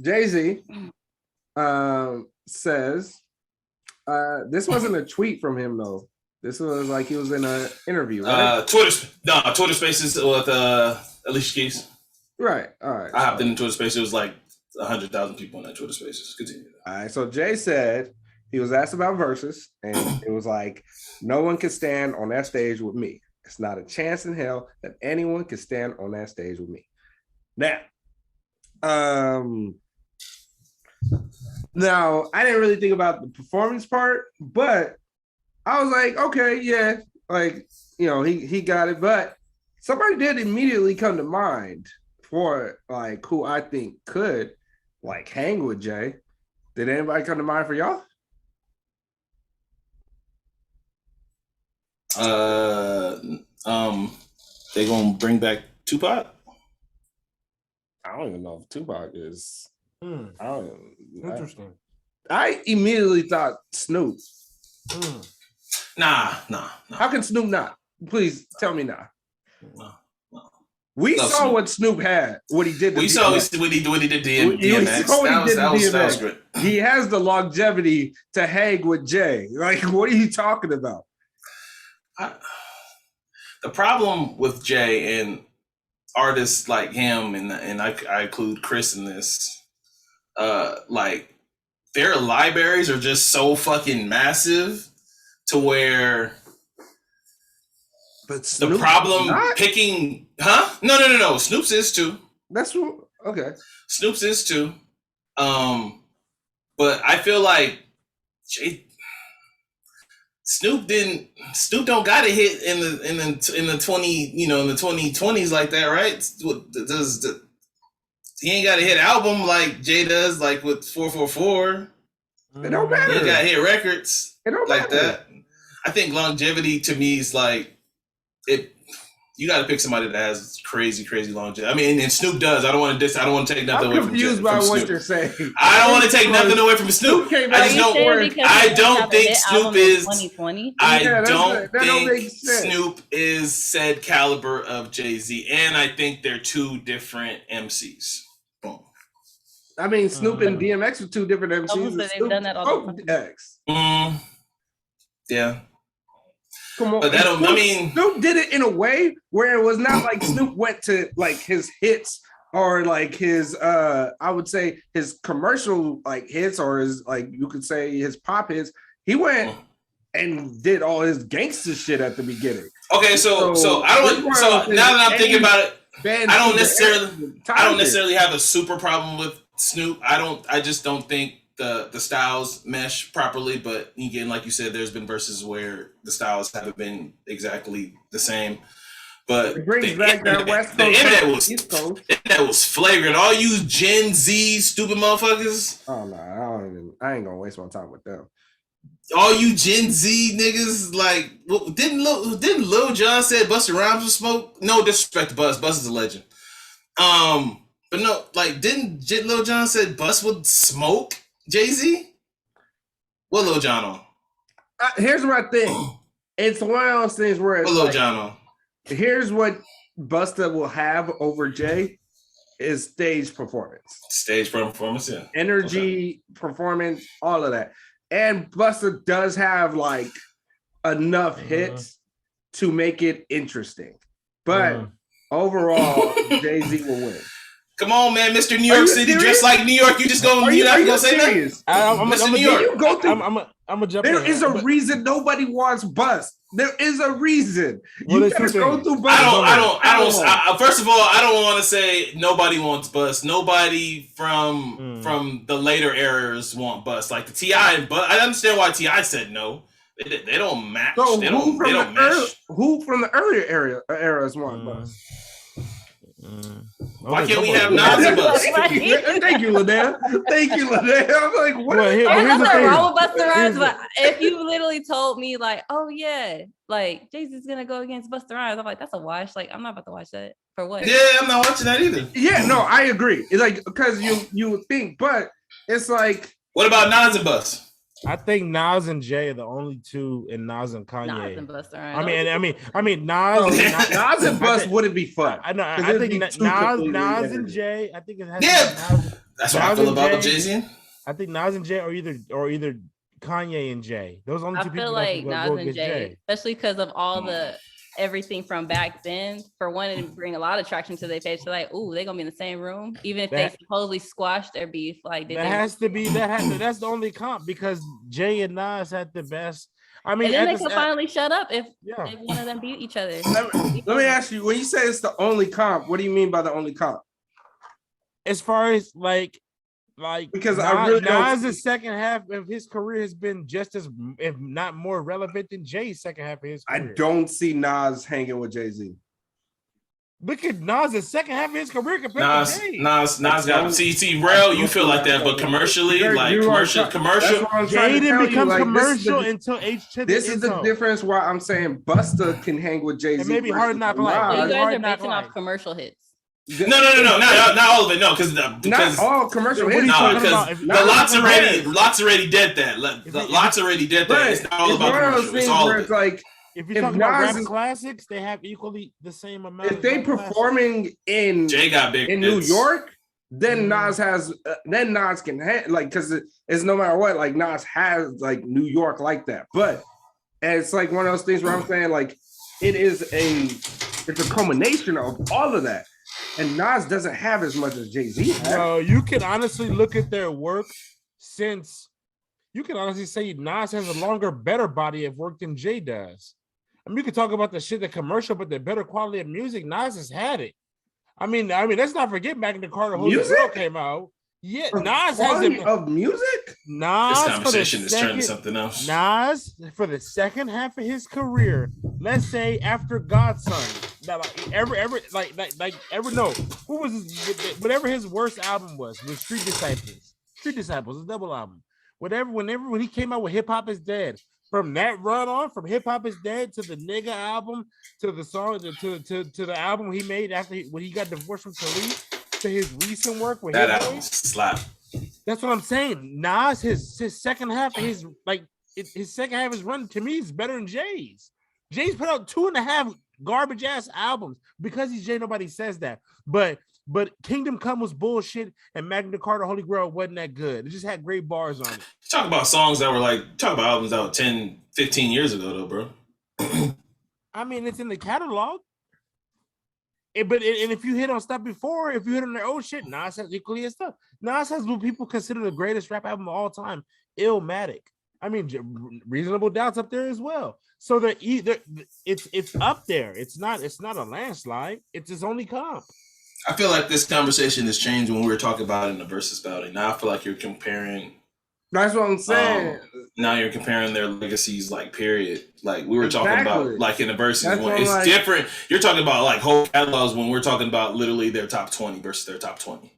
Jay-Z says this wasn't a tweet from him though. This was like he was in an interview, right? Twitter Spaces with Alicia Keys. Right. All right. I hopped in Twitter Spaces. It was like 100,000 people in that Twitter Spaces. Continue. All right. So Jay said he was asked about verses, and it was like, no one can stand on that stage with me. It's not a chance in hell that anyone can stand on that stage with me. Now, now I didn't really think about the performance part, but I was like, okay, yeah, like, you know, he got it. But somebody did immediately come to mind for like who I think could like hang with Jay. Did anybody come to mind for y'all? They gonna bring back Tupac? I don't even know if Tupac is. Interesting. I immediately thought Snoop. Nah. How can Snoop not? Please tell me now. No. We saw Snoop. What Snoop had, what he did. We saw what he did to DMX. That was great. He has the longevity to hang with Jay. Like, what are you talking about? The problem with Jay and artists like him, and I include Chris in this, like their libraries are just so fucking massive to where. But Snoop the problem picking, No. Snoop's is too. That's okay. Snoop's is too. But I feel like Snoop don't got a hit in the 2020s like that, right? He ain't got a hit album like Jay does, like with 444. It don't matter. He ain't got hit records like matter. That. I think longevity to me is like it. You got to pick somebody that has crazy longevity. I mean, and Snoop does. I don't want to take nothing away from Snoop. I'm confused by what you're saying. I don't want to take nothing away from Snoop. I don't think Snoop is. I don't think Snoop is said caliber of Jay-Z, and I think they're two different MCs. Boom. I mean, Snoop and DMX are two different MCs. They've done that all the time. Yeah. Come on. But Snoop did it in a way where it was not like Snoop went to like his hits or like his I would say his commercial like hits or his like you could say his pop hits. He went and did all his gangster shit at the beginning. Okay, so now that I'm thinking about it, I don't necessarily have a super problem with Snoop. I just don't think the styles mesh properly, but again, like you said, there's been verses where the styles haven't been exactly the same. But it brings back that West Coast. The internet was flagrant. All you Gen Z stupid motherfuckers. Oh no, I ain't gonna waste my time with them. All you Gen Z niggas, like, didn't Lil Jon said Busta Rhymes was smoke? No disrespect to Bus. Bus is a legend. But no, like, didn't Lil Jon said Bus would smoke Jay-Z? What Lil Jon on? Here's my thing. It's one of those things where it's what Lil Jon on? Here's what Busta will have over Jay is stage performance. Stage performance, yeah. Energy, performance, all of that. And Busta does have like enough hits to make it interesting. But overall, Jay-Z will win. Come on, man, Mr. New York City, dressed like New York. You just gonna you're not gonna say nothing. I'm Mr. New York. I'm a jump. There is a reason nobody wants Bus. There is a reason. You gotta go through Bus. First of all, I don't want to say nobody wants Bus. Nobody from the later eras want Bus. Like the T.I. and Bus. I understand why T.I. said no. They don't match. So they don't match. Who from the earlier eras want Bus? Why can't we have Nas and Bus? Thank you, Leinea. I'm like, what? There's nothing wrong with Busta Rhymes, but if you literally told me like, oh yeah, like Jay-Z's gonna go against Busta Rhymes, I'm like, that's a wash. Like, I'm not about to watch that. For what? Yeah, I'm not watching that either. Yeah, no, I agree. It's like because you would think, but it's like, what about Nas and Bus? I think Nas and Jay are the only two, and Nas and Kanye. Nas and Busta Rhymes. I mean, Nas. Nas and Bust wouldn't be fun. I know. I think Nas and Jay. I think it has. Yeah, that's what I feel about Jay-Z. I think Nas and Jay are either Kanye and Jay. Those are only two people. I feel like Nas and Jay, especially because of all the everything from back then. For one, it bring a lot of traction to their page. So like, ooh, they're gonna be in the same room, even if they supposedly squashed their beef. Like that's the only comp because Jay and Nas had the best. I mean, and then they can finally shut up if one of them beat each other. Let me ask you: when you say it's the only comp, what do you mean by the only comp? As far as like because Nas' second half of his career has been just as, if not more relevant than Jay's second half of his career. I don't see Nas hanging with Jay-Z. Look at Nas' second half of his career compared to Jay. Nas got real. You feel like that, but commercially, commercial. Jay didn't become commercial until H2. This is the difference. Why I'm saying Busta can hang with Jay-Z. It may be hard not like. You guys are basing off commercial hits. No, not all of it. No, because not all commercial hits. No, because the Lots already did that. Lots already did that. It's not all about commercial. It's all of it. Like if you're talking about rap classics, they have equally the same amount. If they performing in Jay got big in New York, then Nas has then Nas can like because it's no matter what. Like Nas has like New York like that, but it's like one of those things where I'm saying like it's a culmination of all of that. And Nas doesn't have as much as Jay-Z has. No, you can honestly look at their work since you can honestly say Nas has a longer, better body of work than Jay does. I mean, you can talk about the shit, the commercial, but the better quality of music, Nas has had it. I mean, let's not forget Magna Carta Holy Grail came out. Yeah, Nas has it of music. This conversation is turning something else. Nas for the second half of his career, let's say after Godson, who was whatever his worst album was Street Disciples. Street Disciples, a double album. When he came out with Hip Hop Is Dead, from that run on, from Hip Hop Is Dead to the Nigga album to the song to the album he made when he got divorced from Tariq. To his recent work with that album slap. That's what I'm saying. Nas, his second half of his second half of his run to me is better than Jay's. Jay's put out 2.5 garbage ass albums because he's Jay. Nobody says that, but Kingdom Come was bullshit, and Magna Carta Holy Grail wasn't that good. It just had great bars on it. Talk about songs that were talk about albums that were 10, 15 years ago though, bro. I mean, it's in the catalog. But if you hit on stuff before, if you hit on their old shit, Nas has equally as stuff. Nas has what people consider the greatest rap album of all time, Illmatic. I mean, Reasonable Doubt's up there as well. So it's up there. It's not a landslide. It's his only comp. I feel like this conversation has changed when we were talking about it in the versus battle. Now I feel like you're comparing. That's what I'm saying. Now you're comparing their legacies, period. Like we were talking about, in the verses. It's different. You're talking about whole catalogs when we're talking about literally their top 20 versus their top 20.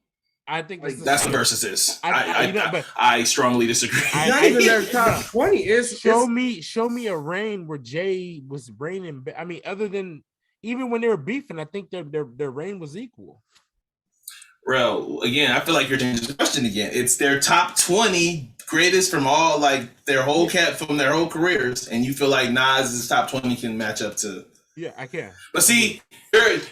I think that's the versus is. I strongly disagree. Not even their top 20 is. Show me a reign where Jay was reigning. I mean, other than even when they were beefing, I think their reign was equal. Bro, again, I feel like you're changing the question again. It's their top 20 greatest from all their whole from their whole careers, and you feel like Nas's top 20 can match up to. Yeah, I can. But see,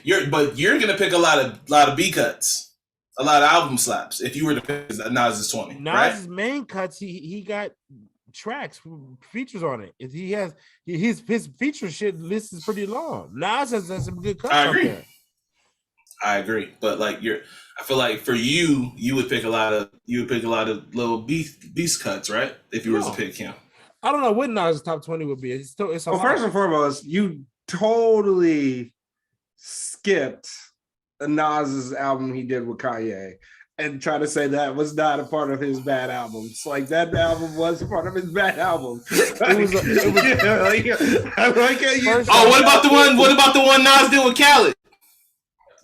you're gonna pick a lot of B cuts, a lot of album slaps. If you were to pick Nas's 20, Nas's main cuts, he got tracks features on it. If he has his feature shit list is pretty long. Nas has some good cuts. I agree, but I feel like for you would pick a lot of little beast cuts, right? If you were to pick him, I don't know what Nas' top 20 would be. It's first and foremost, you totally skipped Nas's album he did with Kanye and try to say that was not a part of his bad albums. That album was part of his bad album. What about the one Nas did with Khaled?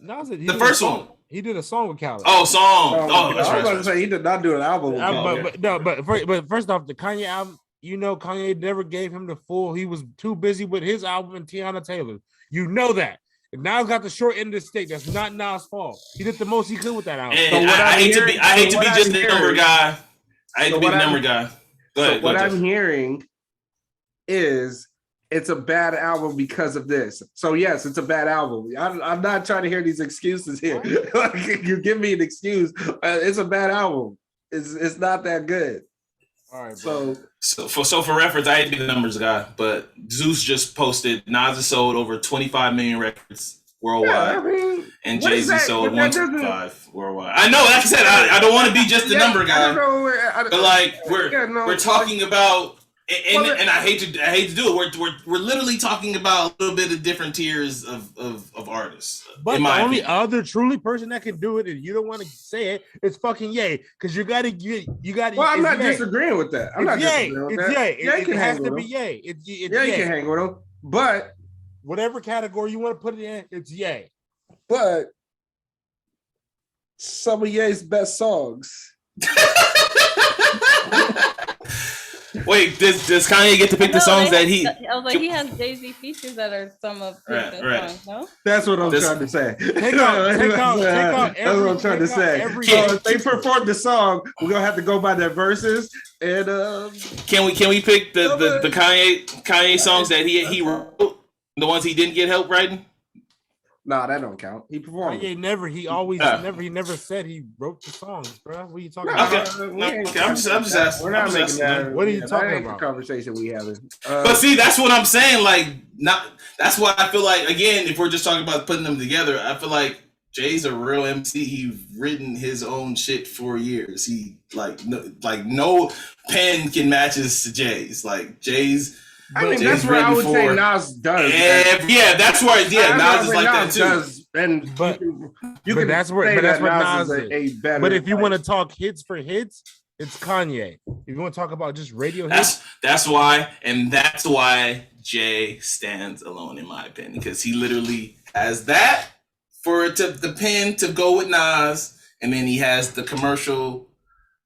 The first one. He did a song with Khaled. Oh, song. That's right. I was about to say he did not do an album with Khaled. But first off, the Kanye album, Kanye never gave him the full. He was too busy with his album and Tiana Taylor. You know that. And Nas got the short end of the stick. That's not Nas' fault. He did the most he could with that album. I hate to be just the number guy. I hate to be the number guy. What I'm hearing is it's a bad album because of this. So yes, it's a bad album. I'm not trying to hear these excuses here. Like, you give me an excuse. It's a bad album. It's not that good. All right, bro. So for reference, I ain't be the numbers guy, but Zeus just posted Nas has sold over 25 million records worldwide, and Jay-Z sold 1.5 worldwide. I know, like I said, I don't want to be just the number guy, but like we're talking about. And I hate to do it. We're literally talking about a little bit of different tiers of artists. But the only other truly person that can do it, and you don't want to say it, it's fucking Ye. Because you gotta. Well, I'm not disagreeing with that. I'm not disagreeing with that. Ye. It has to be Ye. It's you can hang with him, but whatever category you want to put it in, it's Ye. But some of Ye's best songs. Wait, does Kanye get to pick the songs that he? I was like, he has Jay-Z features that are some of his best songs. No, that's what I'm trying to say. Take out. That's what I'm trying to say. So if they perform the song, we're gonna have to go by their verses. And can we pick the Kanye songs that he wrote, the ones he didn't get help writing? Nah, that don't count. He performed. He never said he wrote the songs, bro. What are you talking about? Okay, I'm just asking. We're not making that. What are you talking about? The conversation we having. But see, that's what I'm saying. Like, that's why I feel like, again, if we're just talking about putting them together, I feel like Jay's a real MC. He's written his own shit for years. He no pen can match his to Jay's. Like Jay's. I mean, that's where I would say Nas does. That's where Nas is like that too. Does, but that's what Nas is. But if you want to talk hits for hits, it's Kanye. If you want to talk about just radio hits, that's why Jay stands alone in my opinion, because he literally has that for the pen to go with Nas, and then he has the commercial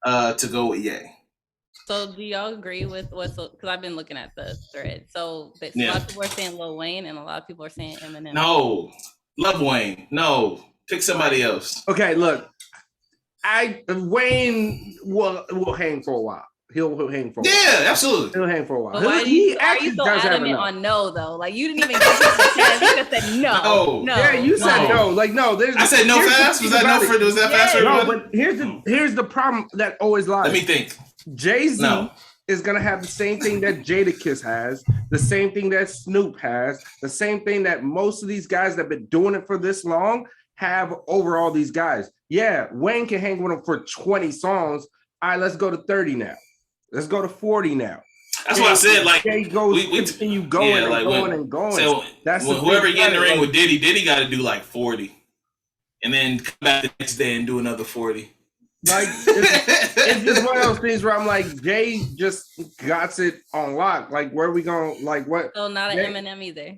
to go with Ye. So do y'all agree with because I've been looking at the thread. So a lot of people are saying Lil Wayne and a lot of people are saying Eminem. No, love Wayne. No, pick somebody else. Okay, look, Wayne will hang for a while. He'll hang for a while. Yeah, absolutely. He'll hang for a while. But why are you so adamant on no though? Like you didn't even give him the chance. You just said no. Yeah, you said no. Like no. I said no fast. Was that no for? Was that fast? No, but here's the problem that always lies. Let me think. Jay-Z is gonna have the same thing that Jadakiss has, the same thing that Snoop has, the same thing that most of these guys that have been doing it for this long have over all these guys. Yeah, Wayne can hang with them for 20 songs. All right, let's go to 30 now. Let's go to 40 now. That's what I said. Like Jay goes, continue going and going. So that's whoever get in the ring with Diddy got to do like 40, and then come back the next day and do another 40. Like it's just one of those things where I'm like, Jay just got it on lock. Like, where are we going? Like, what? So not an Eminem either.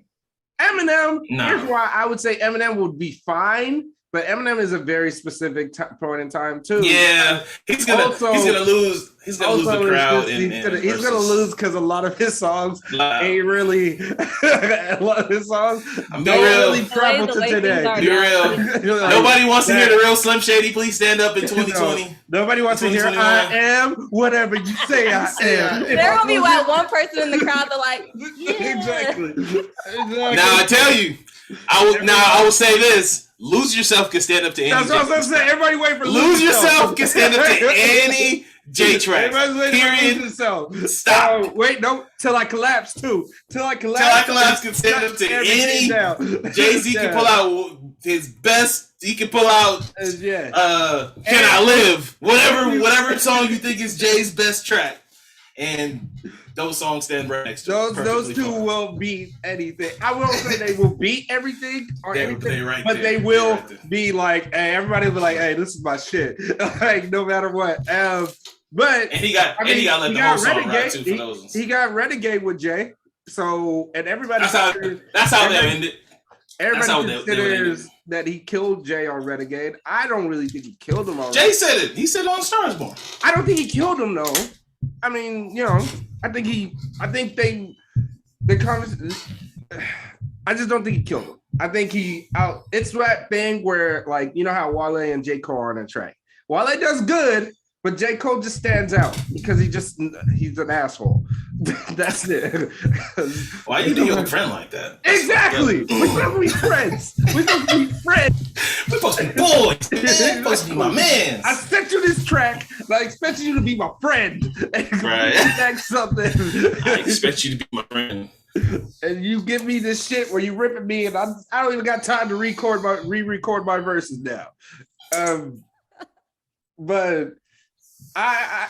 Eminem. No. Here's why I would say Eminem would be fine, but Eminem is a very specific point in time too. Yeah, he's gonna lose. He's gonna lose the crowd. He's gonna lose because a lot of his songs ain't really. A lot of his songs don't really travel to today. Be real. Nobody wants to hear the real Slim Shady. Please stand up in 2020. Nobody wants to hear I am whatever you say I am. There will be one person in the crowd that like, yeah. Exactly. Now I tell you, I will say this. Lose Yourself can stand up to any. That's what I was gonna say. Everybody wait for Lose Yourself can stand up to any J track. Period. Stop. Wait, no. Till I Collapse too. Till I Collapse can stand up to any. Jay-Z can pull out his best. He can pull out. Can I Live? Whatever song you think is Jay's best track, and those songs stand right next to those two will beat anything. I won't say they will beat everything or anything, but they will be like, hey, everybody will be like, hey, this is my shit. Like no matter what. But he got let the whole song ride too for those. He got Renegade with Jay. So and everybody that's how they ended. Everybody considers that he killed Jay on Renegade. I don't really think he killed him on Jay said it. He said it on Star Is Born. I don't think he killed him though. I mean, I think the conversation. I just don't think he killed him. I think it's that thing where, like, you know how Wale and J. Cole are on a track. Wale does good, But J. Cole just stands out because he's an asshole. That's it. Why you do your friend like that? Exactly. We're supposed to be friends. We're supposed to be friends. We're supposed to be boys. Man. We're supposed to be my man. I sent you this track, and I expect you to be my friend. Right. Something. I expect you to be my friend. And you give me this shit where you ripping me, and I don't even got time to re-record my verses now. But I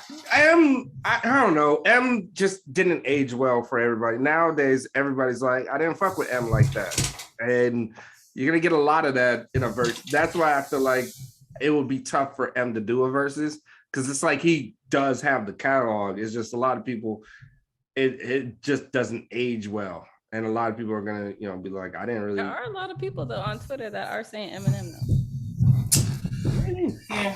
don't know. M just didn't age well for everybody. Nowadays, everybody's like, I didn't fuck with M like that. And you're gonna get a lot of that in a verse. That's why I feel like it would be tough for M to do a verses, because it's like he does have the catalog. It's just a lot of people, it just doesn't age well. And a lot of people are gonna, be like, I didn't really. There are a lot of people though on Twitter that are saying Eminem though. Yeah.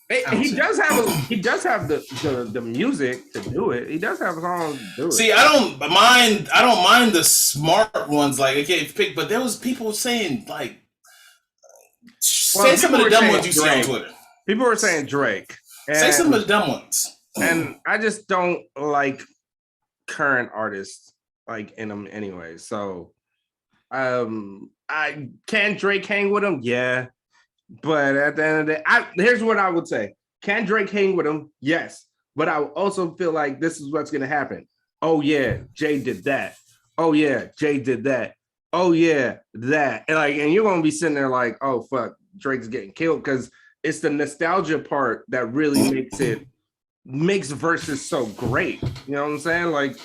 He does have the music to do it. He does have songs to do it. See, I don't mind the smart ones, like okay, pick, but there was people saying like say some of the dumb ones you see on Twitter. People were saying Drake. Say some of the dumb ones. And I just don't like current artists like in them anyway. So I can Drake hang with him? Yeah. But at the end of the day, here's what I would say. Can Drake hang with him? Yes. But I also feel like this is what's going to happen. Oh, yeah, Jay did that. Oh, yeah, Jay did that. Oh, yeah, that. And you're going to be sitting there like, oh, fuck, Drake's getting killed, because it's the nostalgia part that really makes verses so great. You know what I'm saying?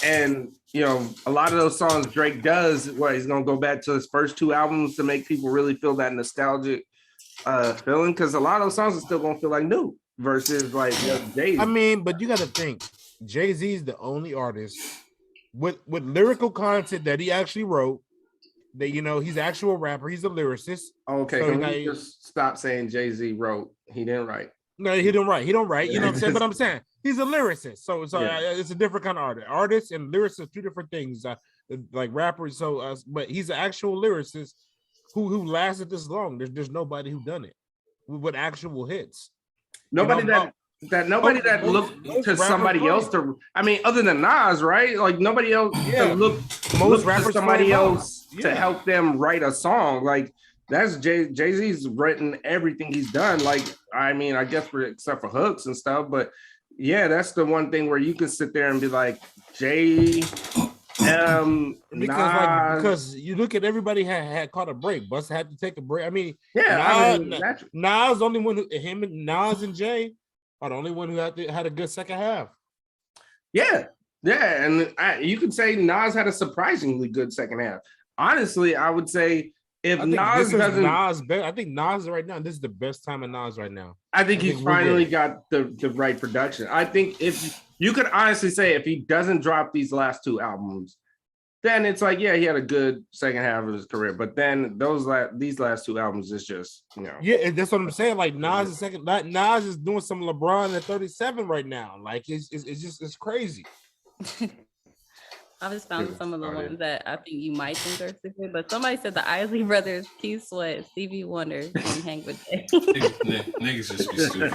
And a lot of those songs Drake does, he's going to go back to his first two albums to make people really feel that nostalgic feeling, because a lot of those songs are still gonna feel like new versus like Jay. I mean, but you got to think, Jay-Z is the only artist with lyrical content that he actually wrote. That he's an actual rapper. He's a lyricist. Okay, so can you just stop saying Jay-Z wrote? He didn't write. No, he didn't write. He don't write. You know what I'm saying? But I'm saying he's a lyricist. So it's a different kind of artist. Artist and lyricist, two different things. Like rappers. So, but he's an actual lyricist. Who lasted this long? There's nobody who done it with actual hits. Nobody that looked to somebody else to. I mean, other than Nas, right? Like nobody else to look rappers to somebody else to help them write a song. Like that's Jay-Z's written everything he's done. Like I mean, I guess except for hooks and stuff, but yeah, that's the one thing where you can sit there and be like Jay. Because you look at everybody had caught a break. Busta had to take a break. I mean, Nas the only one him and Nas and Jay are the only one who had a good second half. Yeah, and you could say Nas had a surprisingly good second half. Honestly, I would say if Nas doesn't, I think Nas right now. This is the best time of Nas right now. I think he's finally got the right production. I think if you could honestly say if he doesn't drop these last two albums, then it's like, yeah, he had a good second half of his career. But then these last two albums is just, Yeah, that's what I'm saying. Like Nas is doing some LeBron at 37 right now. Like it's crazy. I just found some of the ones that I think you might think are stupid, but somebody said the Isley Brothers, Keith Sweat, Stevie Wonder, and hang with Jay. Niggas just be stupid.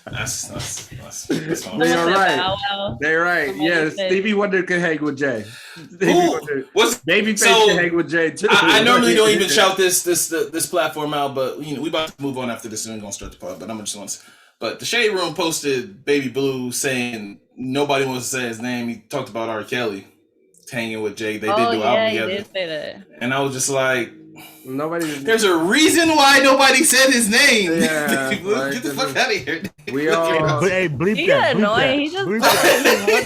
That's all. They're right. They're right. Yeah, Stevie Wonder can hang with Jay. Babyface can hang with Jay too. I normally don't even shout this platform out, but we about to move on after this and we're gonna start the pod. But I'm just once. But the Shade Room posted Baby Blue saying nobody wants to say his name. He talked about R. Kelly hanging with Jay. They did do album together. He did say that. And I was just like, there's a reason why nobody said his name. Yeah, get the fuck out of here. We all bleep that. Annoying. He just went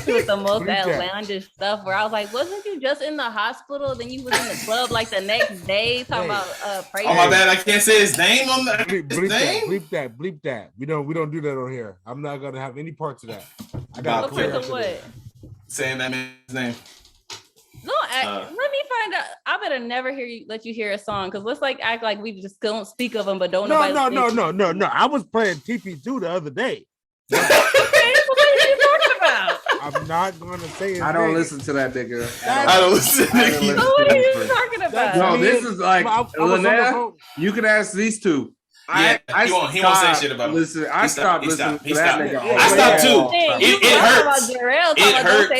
with the most outlandish stuff where I was like, wasn't you just in the hospital? Then you was in the club like the next day talking about praise. Oh my bad, I can't say his name on the bleep that. We don't do that on here. I'm not gonna have any parts of that. I got what? Saying that man's name. No, let me find out. I better never let you hear a song because let's act like we just don't speak of them, but don't know. No. I was playing TP2 the other day. What are you talking about? I'm not gonna say it. I don't listen to that nigga. I don't listen to that. What are you talking about? No, this is like Leinea. You can ask these two. He won't say shit about him. Listen, I stopped listening to that nigga. I stopped too. It hurts. It hurts.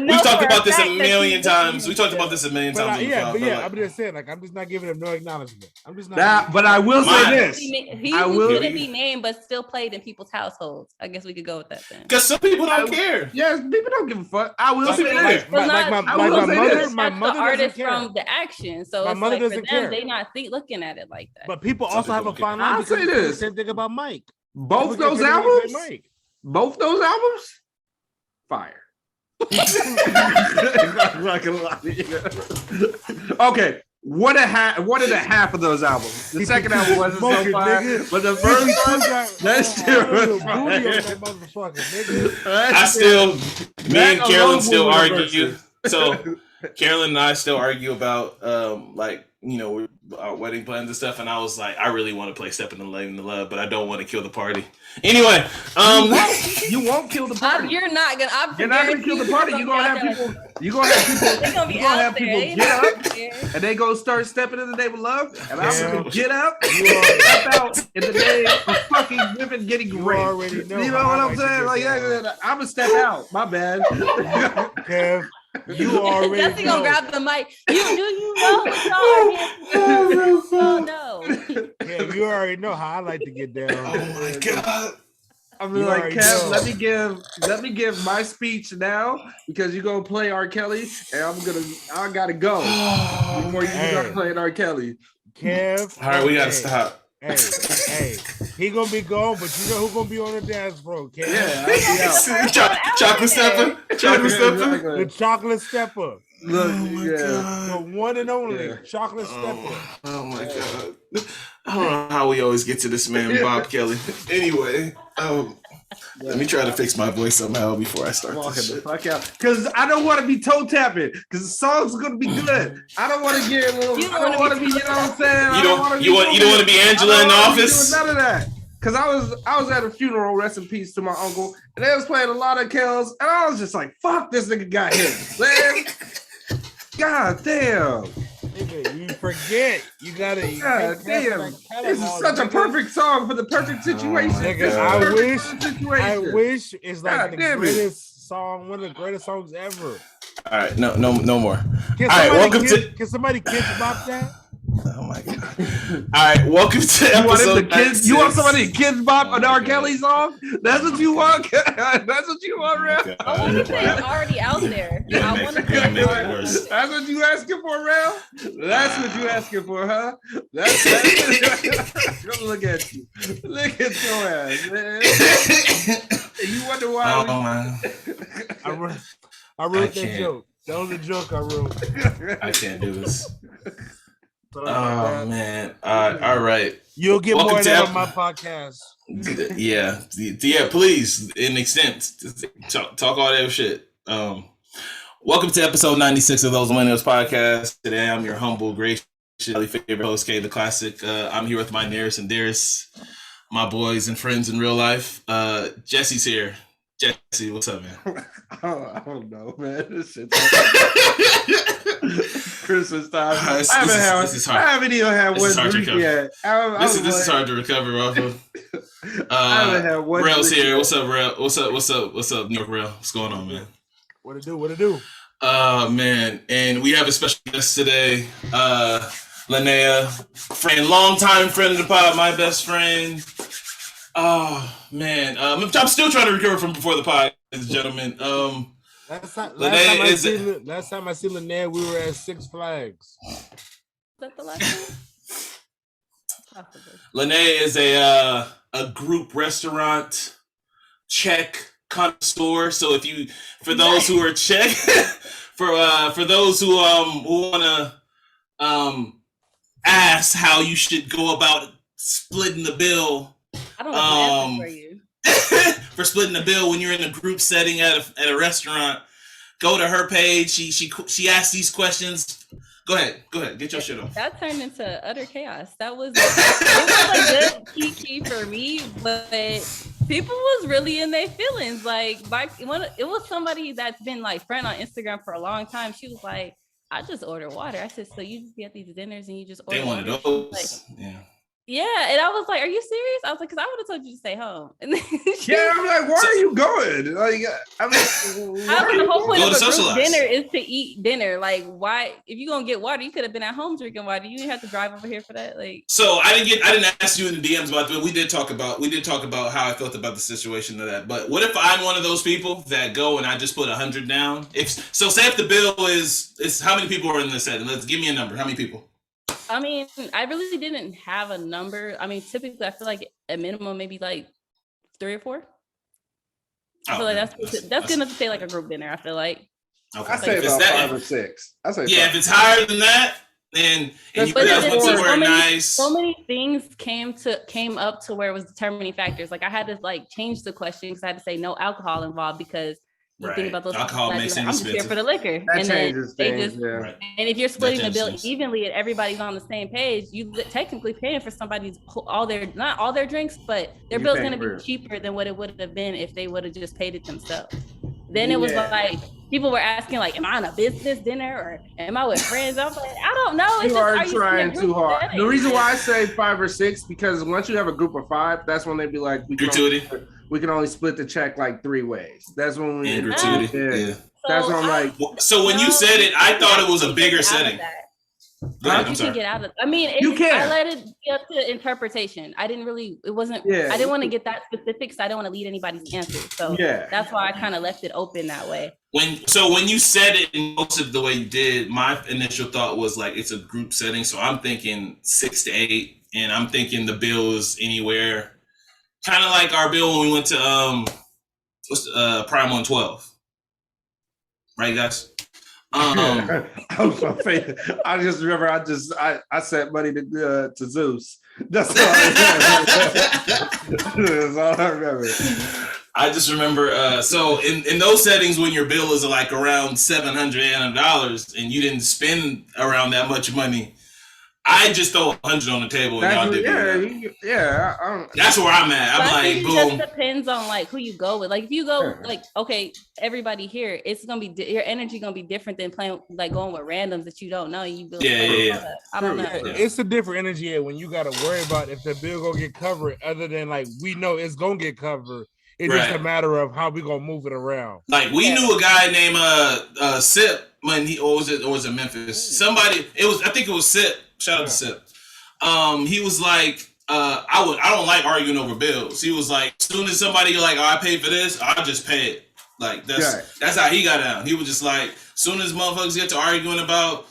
We've talked about this a million times. We talked about this a million times. I'm just saying, like, I'm just not giving him no acknowledgement. I'm just not. But I will say this: he couldn't be named, but still played in people's households. I guess we could go with that then. Because some people don't care. Yes, people don't give a fuck. I will say this: my mother the artist from the action, so my mother doesn't care. They not looking at it like that. But people also have a fine line. I'll say this: same thing about Mike. Both those albums, fire. Okay, one and a half of those albums. The second album wasn't so fire, but the first one, that shit was fire. Me and Carolyn still argue. So Carolyn and I still argue about our wedding plans and stuff, and I was like, I really want to play Step in the Lane to Love, but I don't want to kill the party. Anyway, you won't kill the party. You're not gonna kill the party. You're gonna have people. You're gonna have people get up, and they gonna start stepping in the name of love, and I'm gonna get up, step out in the name of fucking women getting raped. You know what I'm saying? Like, I'm gonna step out. My bad. Kev, you already Jesse gonna grab the mic. You know. Yeah, you already know how I like to get down. Oh my god. I'm like, Kev, let me give my speech now because you're gonna play R. Kelly, and I gotta go before you start playing R. Kelly. Kev, all right, we gotta stop. Hey, he gonna be gone, but you know who gonna be on the dance floor, Kev? Yeah, chocolate stepper, the chocolate stepper. Look, the one and only chocolate stepper. Oh my god. I don't know how we always get to this man, Bob Kelly. Anyway, let me try to fix my voice somehow before I start walking this the shit. fuck out. Because I don't want to be toe tapping. Because the song's gonna be good. I don't want to get a little. I don't want to be. You know what I'm saying? You don't want to be Angela in the office. None of that. Because I was at a funeral. Rest in peace to my uncle, and they was playing a lot of Kells, and I was just like, "Fuck, this nigga got hit." Man. God damn. Nigga, you forget. You gotta. God damn. This is such a perfect song for the perfect situation. Nigga, I wish it's like the greatest song, one of the greatest songs ever. All right, no more. Can somebody kids bop that? Oh my god! All right, welcome to episode. You want somebody to kids bop an R. Kelly song? That's what you want. That's what you want, Rel. I want to say it's already out there. I want to say it's already out there. That's what you asking for, Rel. That's what you asking for, huh? That's look at you. Look at your ass, man. You wonder why? Oh man. I wrote that joke. That was a joke I wrote. I can't do this. Oh man! All right. You'll get more of that on my podcast. Yeah. Please, in extent, talk all that shit. Welcome to episode 96 of Those Millennials Podcast. Today, I'm your humble, gracious, favorite host, K the Classic. I'm here with my nearest and dearest, my boys and friends in real life. Jesse's here. Jesse, what's up, man? I don't know, man. This shit's Christmas time. I haven't even had one drink yet. This is hard to recover off of. I haven't had one. Rel's here. What's up, Rel? What's up, New York Rel? What's going on, man? What it do? Man, and we have a special guest today. Leinea, longtime friend of the pod, my best friend. Oh man, I'm still trying to recover from before the pod, ladies and gentlemen. Last time I see Leinea, we were at Six Flags. Is that the last one? Leinea is a group restaurant Czech connoisseur. So for those who are Czech, for those who want to ask how you should go about splitting the bill. I don't know for you. For splitting the bill when you're in a group setting at a restaurant, go to her page. She asks these questions. Go ahead, get your shit on. That turned into utter chaos. It was a good key for me, but people was really in their feelings. Like, it was somebody that's been like friend on Instagram for a long time. She was like, "I just order water." I said, "So you just be at these dinners and you just order?" They wanted those, like, yeah. Yeah, and I was like, "Are you serious?" I was like, "Cause I would have told you to stay home." And then I'm like, "Why are you going?" Like, I mean, the whole point of a group socialize. dinner is to eat dinner. Like, why? If you gonna get water, you could have been at home drinking water. You didn't have to drive over here for that. Like, so I didn't ask you in the DMs about that. We did talk about how I felt about the situation of that. But what if I'm one of those people that go and I just put 100 down? Say if the bill is how many people are in this set? Let's give me a number. How many people? I mean, I really didn't have a number. I mean, typically, I feel like at minimum, maybe like 3 or 4. I feel like that's good enough to say like a group dinner. I feel like. Okay. I say about 5 or 6. I say if it's higher than that, then and you guys went somewhere nice. So many things came up to where it was determining factors. Like I had to like change the question because I had to say no alcohol involved because. You think about those alcohol makes I'm just here for the liquor. That changes things, and if you're splitting the bill evenly and everybody's on the same page, you technically paying for somebody's not all their drinks, but their bill's gonna be cheaper than what it would have been if they would have just paid it themselves. Then it was like people were asking like, am I on a business dinner or am I with friends? I was like, I don't know. You are trying too hard. The reason why I say 5 or 6 because once you have a group of 5, that's when they'd be like, we can only split the check like 3 ways. That's when we gratuity. Yeah. That's when I'm like. So when you said it, I thought it was a bigger setting. You can get out of. I mean, you can. I let it be up to interpretation. I didn't really. It wasn't. Yeah. I didn't want to get that specific, so I didn't want to lead anybody's answer. So that's why I kind of left it open that way. When you said it in most of the way you did, my initial thought was like it's a group setting. So I'm thinking 6 to 8, and I'm thinking the bill is anywhere. Kind of like our bill when we went to Prime 112, right, guys? I just remember I sent money to Zeus. That's all I remember. I just remember. So in those settings, when your bill is like around $700 and you didn't spend around that much money. I just throw 100 on the table and y'all did that's where I'm at. I'm like, boom. It just depends on like who you go with. Like if you go like, okay, everybody here, it's gonna be your energy gonna be different than playing like going with randoms that you don't know. You build I don't know. It's a different energy when you gotta worry about if the bill gonna get covered. Other than like we know it's gonna get covered. It's just a matter of how we gonna move it around. Like we knew a guy named Sip when he was it Memphis. Somebody I think it was Sip. Shout out to Sip. He was like, I don't like arguing over bills. He was like, as soon as somebody like, I paid for this, I'll just pay it. Like that's how he got down. He was just like, as soon as motherfuckers get to arguing about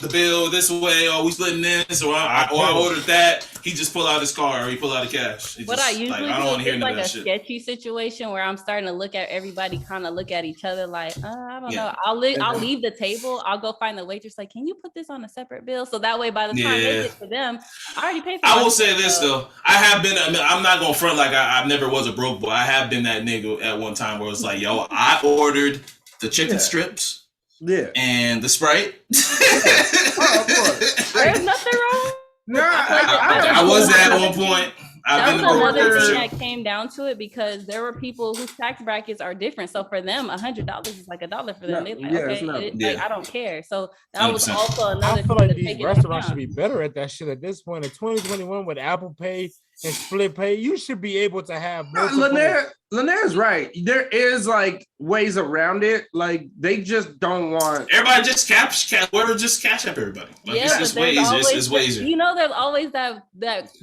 the bill this way, or we splitting this, or I ordered that, he just pull out his car or he pull out the cash. What I usually do is like a sketchy situation where I'm starting to look at everybody, kind of look at each other like, I don't know. I'll leave the table. I'll go find the waitress. Like, can you put this on a separate bill? So that way, by the time they get to them, I already paid for it. I will say this though, I have been. I'm not gonna front like I never was a broke boy. I have been that nigga at one time where it's like, yo, I ordered the chicken strips. Yeah. And the Sprite. Of course. There's nothing wrong. No, I was there at one point. That was another thing that came down to it because there were people whose tax brackets are different. So for them, $100 is like $1 for them. They're like, like, I don't care. So that 100%. Was also another. I feel like these restaurants should be better at that shit at this point. In 2021, with Apple Pay and Split Pay, you should be able to have. Lenea's right. There is like ways around it. Like they just don't want everybody just cash up everybody. Like, it's ways. You know, there's always that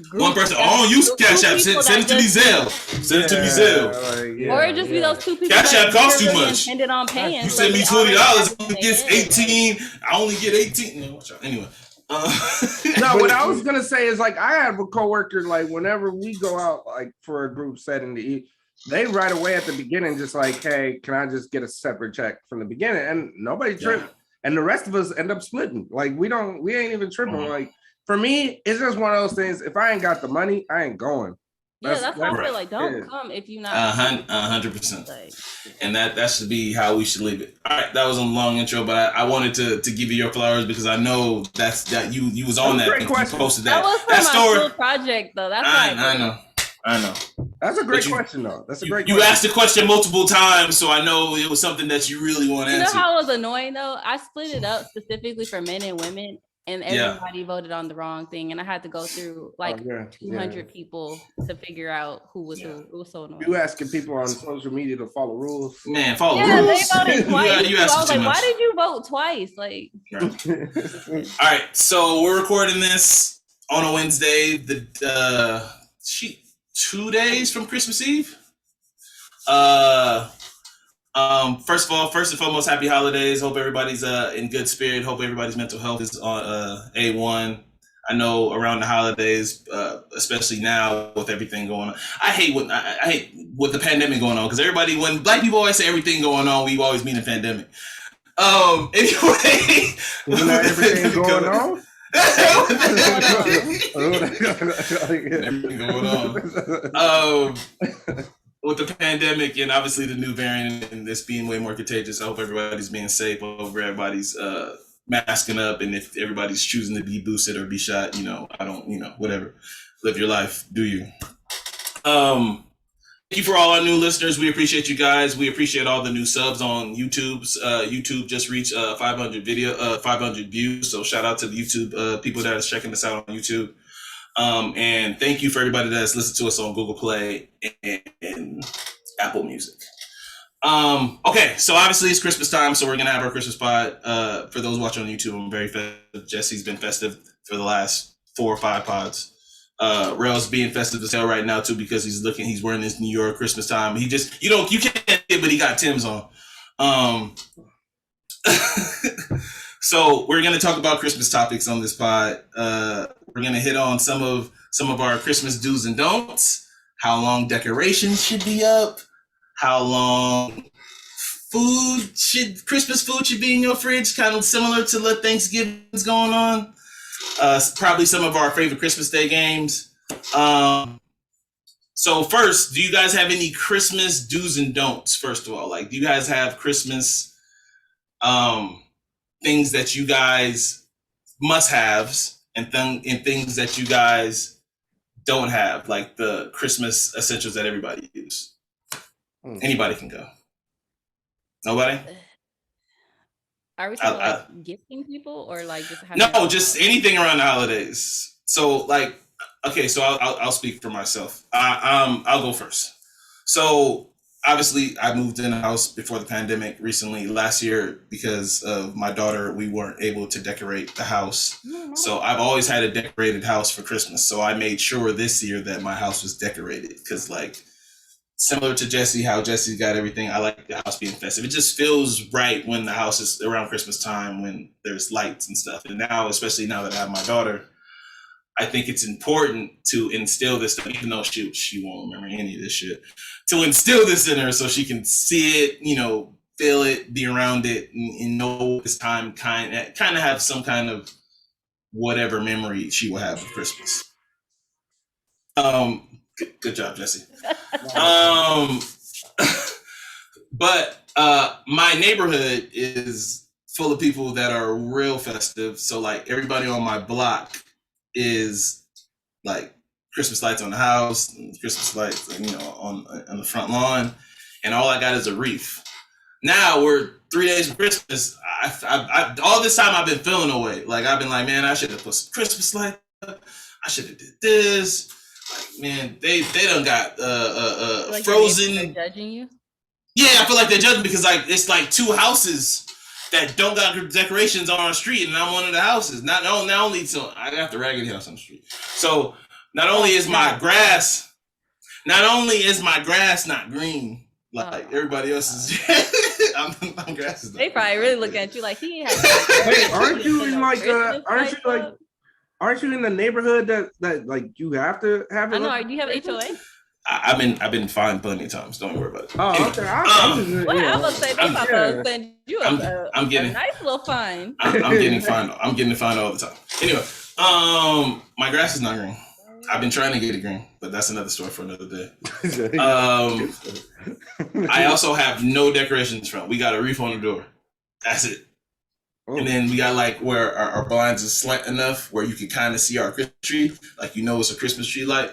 group one person. Oh, use Cash App. Send it to me Zelle. Send it to me Zelle. Or it just be those two people. Cash App costs too much. Intended on paying. You send me $20. I only get 18. I only get 18. No, anyway. No, what I was gonna say is like I have a coworker like whenever we go out like for a group setting to eat, they right away at the beginning just like, hey, can I just get a separate check from the beginning? And nobody tripped, and the rest of us end up splitting. Like we ain't even tripping. Like for me, it's just one of those things. If I ain't got the money, I ain't going. That's how I feel like. Don't come if you're not 100%. And that should be how we should leave it. All right, that was a long intro, but I wanted to give you your flowers because I know that you was on that. Great question. You posted that. That was for my school project though. That's I know. That's a great question though. That's a great. You asked the question multiple times, so I know it was something that you really want to answer. You know how it was annoying though? I split it up specifically for men and women. and everybody voted on the wrong thing, and I had to go through like 200 people to figure out who was who. It was so annoying. You asking people on social media to follow rules? Man, follow rules. They voted twice. I was like, why did you vote twice? Like, all right, so we're recording this on a Wednesday. 2 days from Christmas Eve. First and foremost, happy holidays. Hope everybody's in good spirit. Hope everybody's mental health is on A1. I know around the holidays, especially now with everything going on. I hate with the pandemic going on, because everybody, when black people always say everything going on, we always mean a pandemic. Anyway, isn't that everything going on? Everything going on. With the pandemic and obviously the new variant and this being way more contagious, I hope everybody's being safe. I hope everybody's masking up, and if everybody's choosing to be boosted or be shot, whatever. Live your life, do you. Thank you for all our new listeners. We appreciate you guys. We appreciate all the new subs on YouTube. YouTube just reached 500 views. So shout out to the YouTube people that are checking us out on YouTube. And thank you for everybody that's listened to us on Google Play and Apple Music. Okay, so obviously it's Christmas time, so we're gonna have our Christmas pod. For those watching on YouTube, I'm very festive. Jesse's been festive for the last 4 or 5 pods. Rel's being festive as hell right now too, because he's wearing his New York Christmas time. He just, you can't see it, but he got Tim's on. So we're gonna talk about Christmas topics on this pod. We're gonna hit on some of our Christmas do's and don'ts, how long decorations should be up, how long Christmas food should be in your fridge, kind of similar to what Thanksgiving's going on. Probably some of our favorite Christmas Day games. So first, do you guys have any Christmas do's and don'ts? First of all, like, do you guys have Christmas things that you guys must-haves and things that you guys don't have, like the Christmas essentials that everybody use? Anybody can go. Nobody? Are we talking like gifting people or like just having no, just anything around the holidays. So like, okay, so I'll speak for myself. I'll go first. So obviously I moved in a house before the pandemic recently last year because of my daughter. We weren't able to decorate the house. So I've always had a decorated house for Christmas. So I made sure this year that my house was decorated, because like, similar to Jesse, how Jesse got everything, I like the house being festive. It just feels right when the house is around Christmas time, when there's lights and stuff. And now, especially now that I have my daughter, I think it's important to instill this stuff, even though she won't remember any of this shit, to instill this in her so she can see it, feel it, be around it, and know this time, kind of have some kind of whatever memory she will have of Christmas. Good job, Jesse. But my neighborhood is full of people that are real festive. So like, everybody on my block is like Christmas lights on the house, and Christmas lights, on the front lawn, and all I got is a wreath. Now we're 3 days from Christmas. I all this time I've been feeling away. Like, I've been like, man, I should have put some Christmas lights up. I should have did this. Like, man, they done got like frozen. They're judging you? Yeah, I feel like they're judging because like it's like 2 houses that don't got decorations on our street, and I'm one of the houses. Not only so I got the raggedy house on the street. So not only is my grass not green like everybody else's. I'm grass is not they probably really look at you like he has. Wait, aren't you in like aren't you in the neighborhood that like you have to have it? I know. Do you have HOA? I've been fined plenty of times. Don't worry about it. Oh, anyway, okay. I'm gonna say they about to send you a nice little fine. I'm getting fined. I'm getting fined all the time. Anyway, my grass is not green. I've been trying to get it green, but that's another story for another day. I also have no decorations front. We got a wreath on the door. That's it. Oh. And then we got like where our blinds is slant enough where you can kind of see our Christmas tree, like it's a Christmas tree light.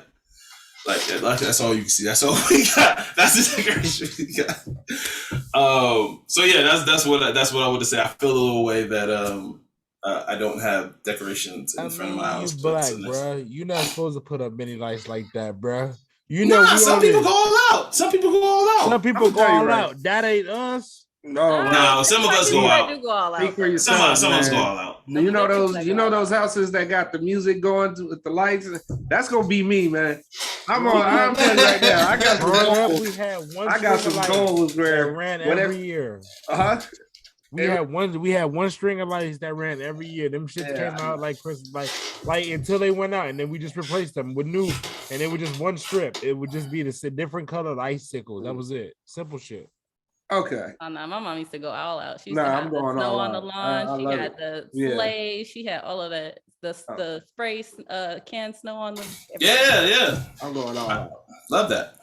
Like that's all you can see. That's all we got. That's the decoration we got. So yeah, that's what I would say. I feel a little way that I don't have decorations in front of my house. You black, bro. You're not supposed to put up many lights like that, bro. You know, some people go all out. Some people go all out. Some people go all out. That ain't us. No, some of us go out. Do go all out. Some of us go all out. You know those houses that got the music going with the lights. That's gonna be me, man. I'm telling you right now. I got some goals where ran every year. We had one string of lights that ran every year. Them shits came out like Christmas, like until they went out, and then we just replaced them with new, and it was just one strip. It would just be the different colored icicles. That was it. Simple shit. Okay. Oh no, my mom used to go all out. She used to have the snow on the lawn. She had the sleigh. She had all of that. The spray canned snow on the. Yeah. I'm going all out. Love that.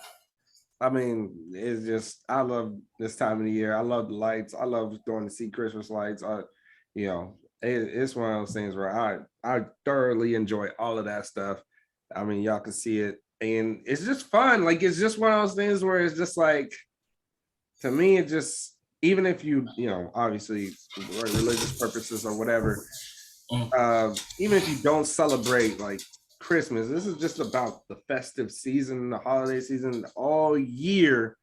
I mean, it's just I love this time of the year. I love the lights. I love going to see Christmas lights. It's one of those things where I thoroughly enjoy all of that stuff. I mean, y'all can see it, and it's just fun. Like it's just one of those things where it's just like. To me, it just, even if you obviously for religious purposes or whatever, even if you don't celebrate like Christmas, this is just about the festive season, the holiday season, all year.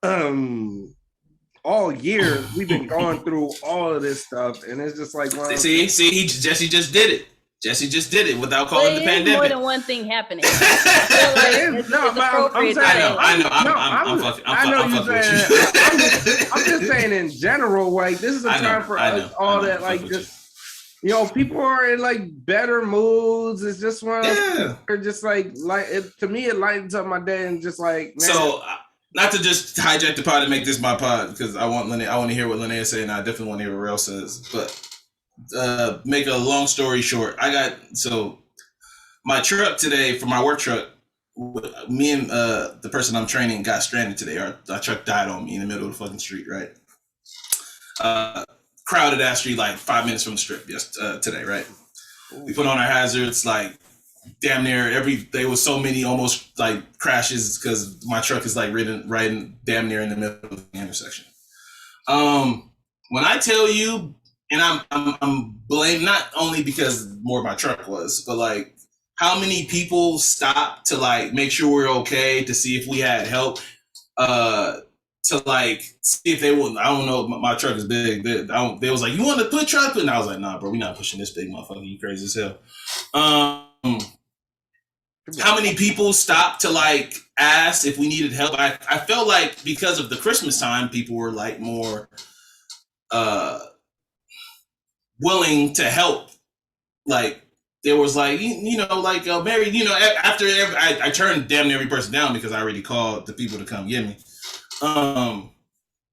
All year we've been going through all of this stuff, and it's just like Jesse just did it. Jesse just did it without calling the pandemic. More than one thing happening. I know. I'm just saying in general, like this is a time for us all that, like just people are in like better moods. It's just one. They're just like it, to me, it lightens up my day and just like. Man. So, not to just hijack the pod and make this my pod because I want to hear what Leinea says, and I definitely want to hear what Rail says, but. Make a long story short, my truck today for my work truck. Me and the person I'm training got stranded today. Our truck died on me in the middle of the fucking street. Right, crowded ass street, like 5 minutes from the strip. Today, right. We put on our hazards, like damn near there was so many almost like crashes because my truck is like right damn near in the middle of the intersection. When I tell you. And I'm blamed not only because more of my truck was, but like how many people stopped to like make sure we're okay, to see if we had help, to like see if they would. I don't know. My truck is big. They was like, you want to put truck? And I was like, nah, bro, we not pushing this big motherfucker. You crazy as hell. How many people stopped to like ask if we needed help? I felt like because of the Christmas time, people were like more. Willing to help, like there was like Mary, after I turned damn near every person down because I already called the people to come get me.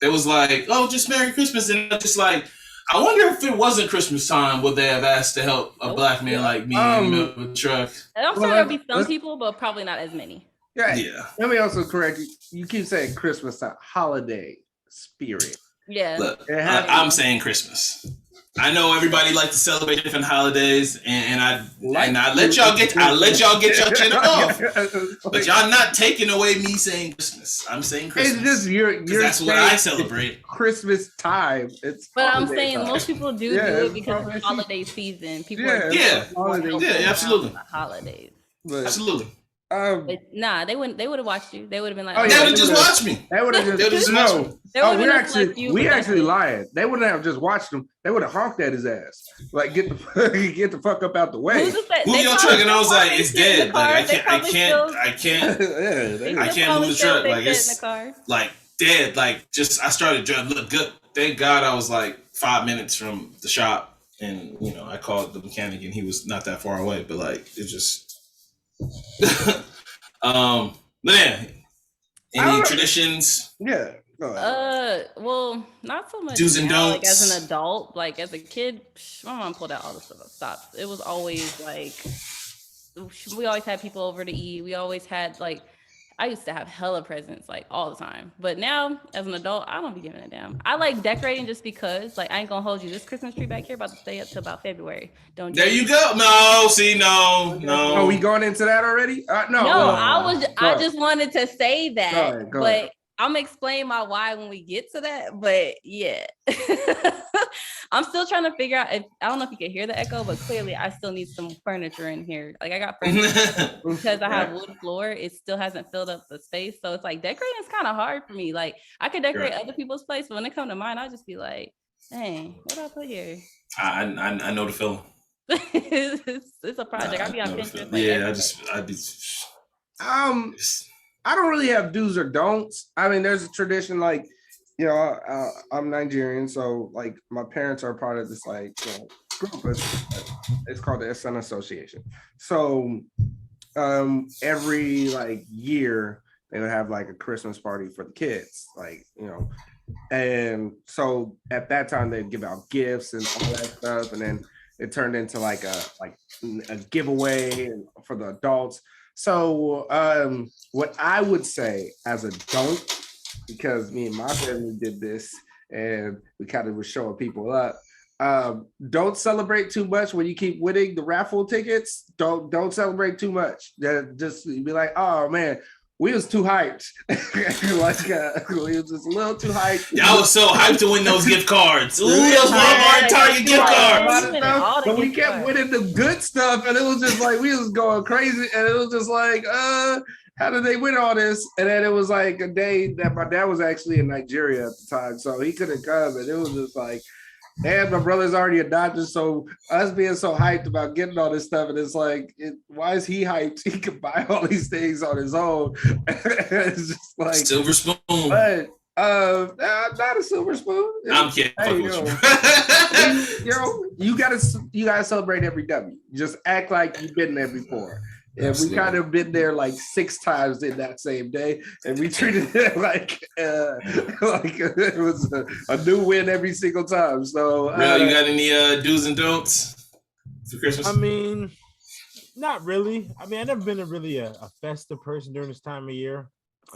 It was like, oh, just Merry Christmas, and I'm just like, I wonder if it wasn't Christmas time, would they have asked to help a black man like me in the middle of a truck? I'm sure there'll be some people, but probably not as many. Yeah. Let me also correct you. You keep saying Christmas time, holiday spirit. Yeah. Look, I'm saying Christmas. I know everybody like to celebrate different holidays, and I let y'all get your shit off, but y'all not taking away me saying Christmas. I'm saying Christmas. It's just you're that's what I celebrate. Christmas time. I'm saying time. Most people do it because it's holiday season. People absolutely. Holidays, absolutely. But nah, they wouldn't. They would have watched you. They would have been like, they would have just watched me. They would have just no. We actually lied. They wouldn't have just watched him. They would have honked at his ass. Like get the fuck up out the way. Move your truck, and I was like, it's dead. Like I can't move the truck. Like it's like dead. Like just I started driving. Look good. Thank God I was like 5 minutes from the shop, and I called the mechanic, and he was not that far away. But like it just. Any traditions? Yeah. Well, not so much. Do's and don'ts. Like as an adult, like as a kid, my mom pulled out all the stops. It was always like we always had people over to eat. We always had like I used to have hella presents like all the time. But now as an adult, I don't be giving a damn. I like decorating just because like I ain't gonna hold you. This Christmas tree back here about to stay up to about February. Don't there you go. No, see, no. Are we going into that already? No. I just wanted to say that. Go ahead. I'm gonna explain my why when we get to that, but yeah. I'm still trying to figure out if I don't know if you can hear the echo, but clearly I still need some furniture in here. Like I got furniture because I have wood floor, it still hasn't filled up the space. So it's like decorating is kind of hard for me. Like I could decorate other people's place, but when it comes to mine, I'll just be like, dang, what do I put here? I know the feeling. It's a project. I'll be on Pinterest. I don't really have do's or don'ts. I mean, there's a tradition like, you know, I'm Nigerian, so like my parents are part of this like group. It's called the SN Association. So every like year they would have like a Christmas party for the kids, like, you know, and so at that time they'd give out gifts and all that stuff, and then it turned into like a giveaway for the adults. So what I would say as a don't, because me and my family did this and we kind of were showing people up, don't celebrate too much when you keep winning the raffle tickets. Don't celebrate too much. Just be like, oh man, we was too hyped. Like we was just a little too hyped. Y'all was so hyped to win those gift cards. Ooh, those Walmart Target gift cards. But we kept winning the good stuff, and it was just like we was going crazy, and it was just like, how did they win all this? And then it was like a day that my dad was actually in Nigeria at the time, so he couldn't come, and it was just like, and my brother's already a doctor, so us being so hyped about getting all this stuff, and it's like, why is he hyped? He could buy all these things on his own. It's just like silver spoon, but not a silver spoon. I'm kidding. Hey, you gotta celebrate every W. Just act like you've been there before. And we kind of been there like 6 times in that same day, and we treated it like it was a new win every single time. So, you got any do's and don'ts for Christmas? I mean, not really. I mean, I've never been a festive person during this time of year.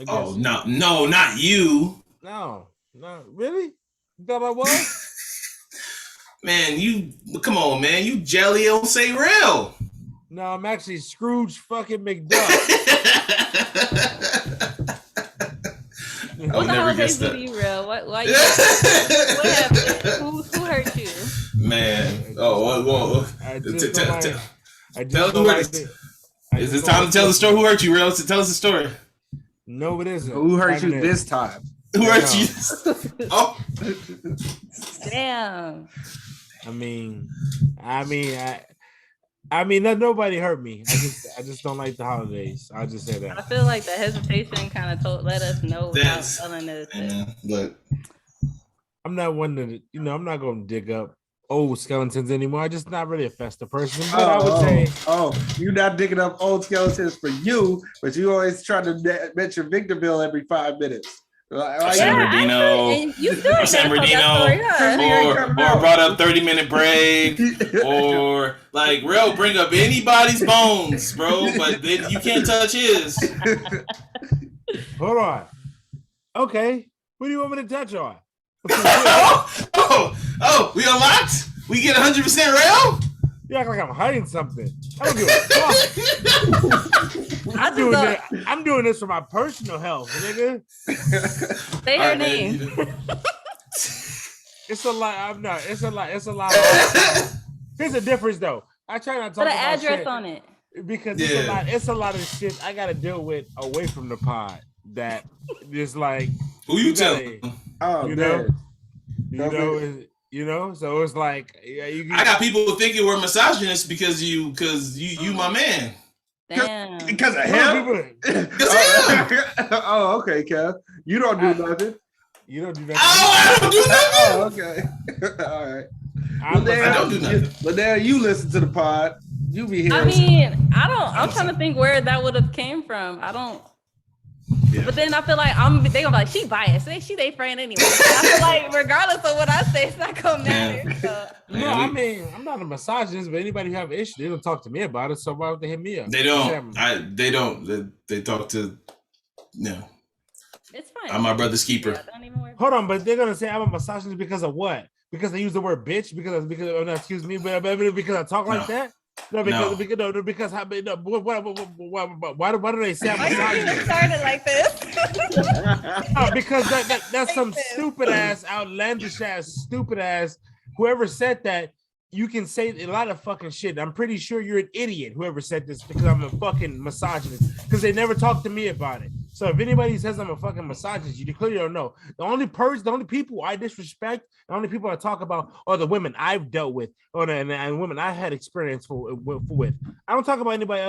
Oh no, not you. No, really. You thought I was? Man, come on, man. You jelly don't say real. No, I'm actually Scrooge fucking McDuck. What the holidays to be real? What happened? Who hurt you? Man. Oh, tell is it time to tell the story? Who hurt you, real? So tell us the story. No, it isn't. Who hurt you this time? Who hurt you? Oh. Damn. I mean, nobody hurt me. I just don't like the holidays. I'll just say that. I feel like the hesitation kind of let us know without telling us. Look, I'm not one to, I'm not going to dig up old skeletons anymore. I'm just not really a festive person. But I would say, you're not digging up old skeletons for you, but you always try to mention Victorville every 5 minutes. San Bernardino, or brought up 30-minute break, or like real bring up anybody's bones, bro, but then you can't touch his. Hold on. Okay, what do you want me to touch on? We unlocked? We get 100% rail? You act like I'm hiding something. I don't give a fuck. I'm doing this for my personal health, nigga. Say her name. It's a lot. It's a lot. Here's the difference, though. I try not to talk about address shit on it because it's a lot of shit I gotta deal with away from the pod. That just like who you telling? So it's like I got people thinking we're misogynists because you my man. Damn. Because of him? Oh, okay, Kev. You don't do nothing. You don't do nothing. I don't do nothing. Oh, okay. All right. I don't do nothing. But now you listen to the pod. You be here. I mean, I'm trying to think where that would have came from. I don't. Yeah. But then I feel like they gonna be like, she biased. She they friend anyway. I feel like regardless of what I say, it's not gonna matter. So. No, I mean, I'm not a misogynist, but anybody who have an issue, they don't talk to me about it. So why would they hit me up? They don't. They don't. They talk to. No. It's fine. I'm my brother's keeper. Yeah, don't even worry. Hold on, but they're gonna say I'm a misogynist because of what? Because they use the word bitch? Because excuse me, but because I talk like that? No, because how? No, why do they say I'm misogynist? Started like this. No, because that's some stupid ass, outlandish ass, stupid ass. Whoever said that, you can say a lot of fucking shit. I'm pretty sure you're an idiot. Whoever said this, because I'm a fucking misogynist. Because they never talked to me about it. So if anybody says I'm a fucking misogynist, you clearly don't know. The only people I disrespect, the only people I talk about are the women I've dealt with, and women I had experience with. I don't talk about anybody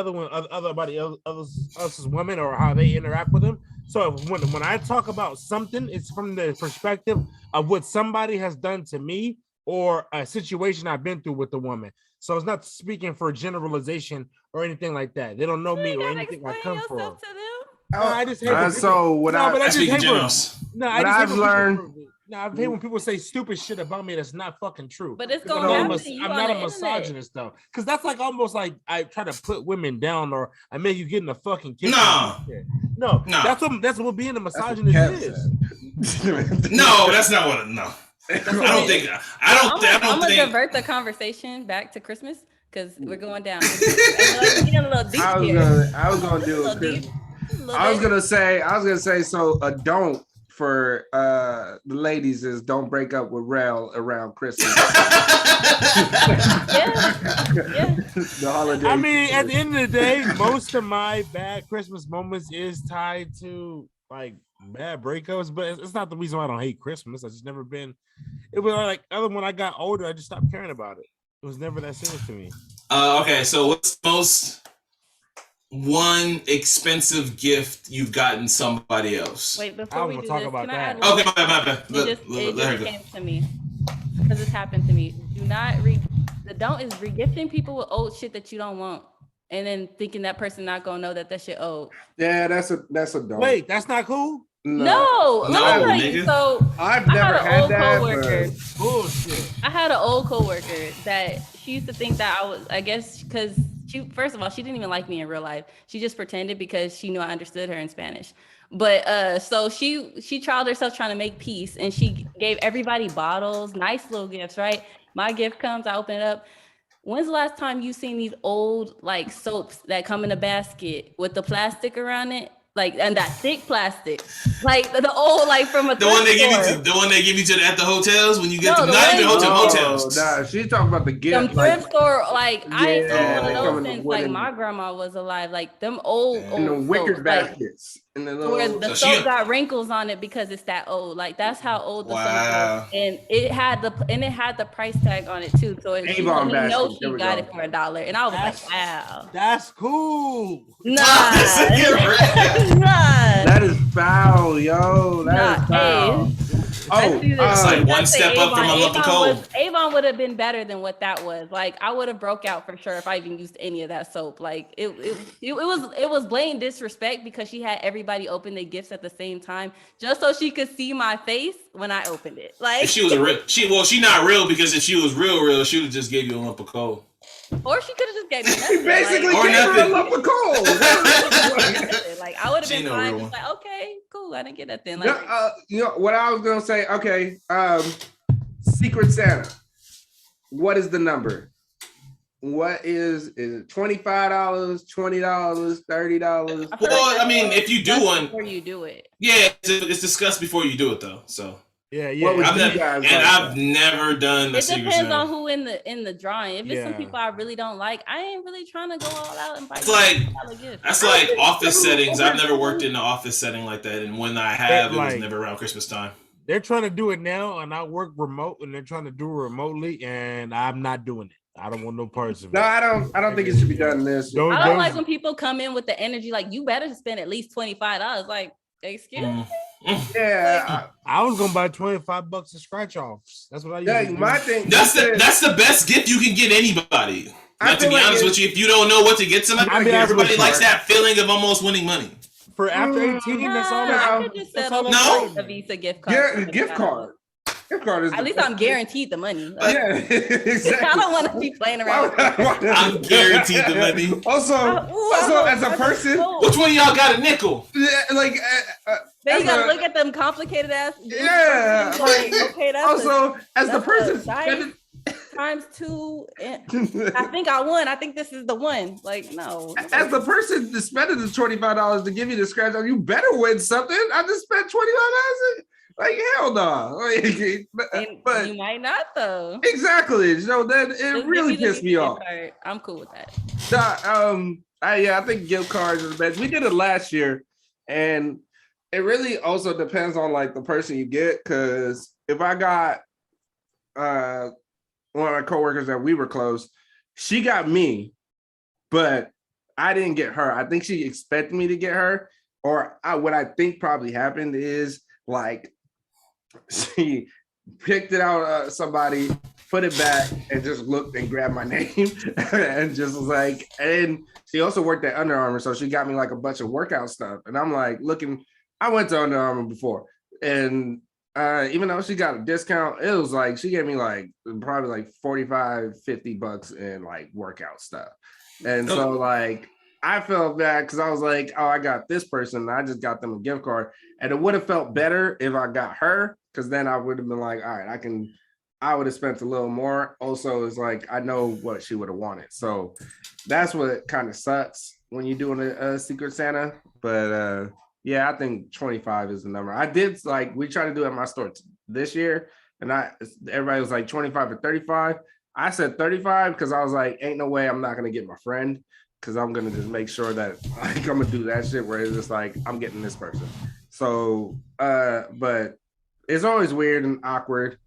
else's women or how they interact with them. So when I talk about something, it's from the perspective of what somebody has done to me or a situation I've been through with the woman. So it's not speaking for generalization or anything like that. They don't know me or anything I come from. I just hate I've learned. I hate when people say stupid shit about me that's not fucking true. But it's going to happen. I'm not a misogynist though, because that's like almost like I try to put women down or I make you get in the fucking kitchen. No, that's what being a misogynist is. No, that's not what. No. I'm gonna divert the conversation back to Christmas because we're going down. I was gonna do it. I was gonna say so. A don't for the ladies is don't break up with Rel around Christmas. Yeah. The holiday. I mean, at the end of the day, most of my bad Christmas moments is tied to like bad breakups, but it's not the reason why I don't hate Christmas. I just never been. It was like other when I got older, I just stopped caring about it. It was never that serious to me. Okay, so what's the most one expensive gift you've gotten somebody else? Wait, before we do talk this, about can that. Okay, my bad. It just came to me because it's happened to me. Do not the don't is regifting people with old shit that you don't want. And then thinking that person not gonna know that shit old. Yeah, that's a don't. Wait, that's not cool. No, nigga. So I've never had old that. Coworker. Bullshit. I had an old coworker that she used to think that I guess because first of all, she didn't even like me in real life. She just pretended because she knew I understood her in Spanish. But so she trialed herself trying to make peace, and she gave everybody bottles, nice little gifts, right? My gift comes, I open it up. When's the last time you seen these old like soaps that come in a basket with the plastic around it? Like, and that thick plastic, like the old, like from a the one they give you to at the hotels when you get not even hotels. Nah, she's talking about the gift. Some thrift store, like I ain't seen one of those since like my grandma was alive. Like them old the wicker baskets. And the soap got wrinkles on it because it's that old. Like that's how old the soap is. And it had the price tag on it too. So she got it for $1. And I was like, wow. That's cool. Nah. That is foul, yo. That is foul. It's like one step up from a lump of coal. Avon would have been better than what that was. Like I would have broke out for sure if I even used any of that soap. Like it was blatant disrespect because she had everybody open their gifts at the same time just so she could see my face when I opened it. Like if she was she not real because if she was real, she would have just gave you a lump of coal. Or she could have just gave me nothing. She basically gave her a lump of coal. Like I would have been fine. Just like, okay, cool. I didn't get that then. Like, you know what I was gonna say? Okay, Secret Santa. What is the number? What is it? $25, $20, $30? Well, I mean, if you do one before you do it, yeah, it's discussed before you do it though. So. Yeah. I've never done the Secret Santa. It depends on who in the drawing. If it's some people I really don't like, I ain't really trying to go all out and buy. That's like office settings. I've never worked in an office setting like that, and when I have, it was never around Christmas time. They're trying to do it now, and I work remote, and they're trying to do it remotely, and I'm not doing it. I don't want no parts of it. No, I don't think it should be done this. I don't like when people come in with the energy like you better spend at least $25. Like, excuse me. Yeah, I was gonna buy $25 of scratch offs. That's what I used to do. My thing. That's the best gift you can get anybody. To be honest with you, if you don't know what to get somebody, everybody likes that feeling of almost winning money. For after 18, that's all. I could just settle for a Visa gift card. Yeah, gift card. Gift card is at least I'm guaranteed the money. Like, yeah, exactly. I don't want to be playing around. I'm guaranteed the money. Also, as a person, which one of y'all got a nickel? Yeah, like. Then you gotta look at them complicated ass. Yeah. Like, okay, that's also as the person times 2. I think I won. I think this is the one. Like, no. As the person that spent the $25 to give you the scratch off, you better win something. I just spent $25. Like, hell no. But you might not though. Exactly. So that it really pissed me off. I'm cool with that. I think gift cards are the best. We did it last year, and it really also depends on like the person you get. Because if I got one of my coworkers that we were close, she got me, but I didn't get her. I think she expected me to get her, or what I think probably happened is like she picked it out somebody, put it back, and just looked and grabbed my name and just was like, and she also worked at Under Armour, so she got me like a bunch of workout stuff. And I'm like looking, I went to Under Armour before, and even though she got a discount, it was like she gave me like probably like $45-$50 in like workout stuff. And so like I felt bad because I was like, oh, I got this person, and I just got them a gift card. And it would have felt better if I got her, because then I would have been like, all right, I would have spent a little more. Also, it's like I know what she would have wanted. So that's what kind of sucks when you're doing a Secret Santa. But yeah, I think 25 is the number. I did like we tried to do it at my store this year, and everybody was like 25 or 35. I said 35 because I was like, ain't no way I'm not gonna get my friend, because I'm gonna just make sure that like, I'm gonna do that shit where it's just like I'm getting this person. So but it's always weird and awkward,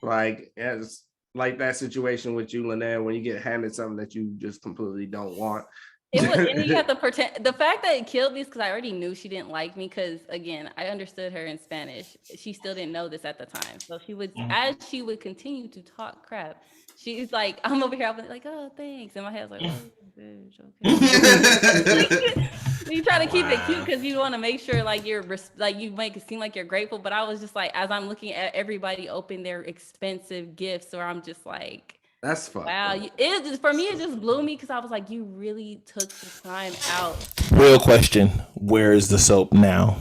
like as like that situation with you, Leinea, when you get handed something that you just completely don't want. It was, and you have to pretend. The fact that it killed me is because I already knew she didn't like me. Because again, I understood her in Spanish. She still didn't know this at the time, so she would, as she would continue to talk crap, she's like, I'm over here, I'm like, oh, thanks, and my head's like, oh, bitch, okay. You try to keep it cute because you want to make sure like you're like you make it seem like you're grateful. But I was just like, as I'm looking at everybody open their expensive gifts, or I'm just like. That's fun. Wow, it just for me it just blew me because I was like, you really took the time out. Real question: where is the soap now?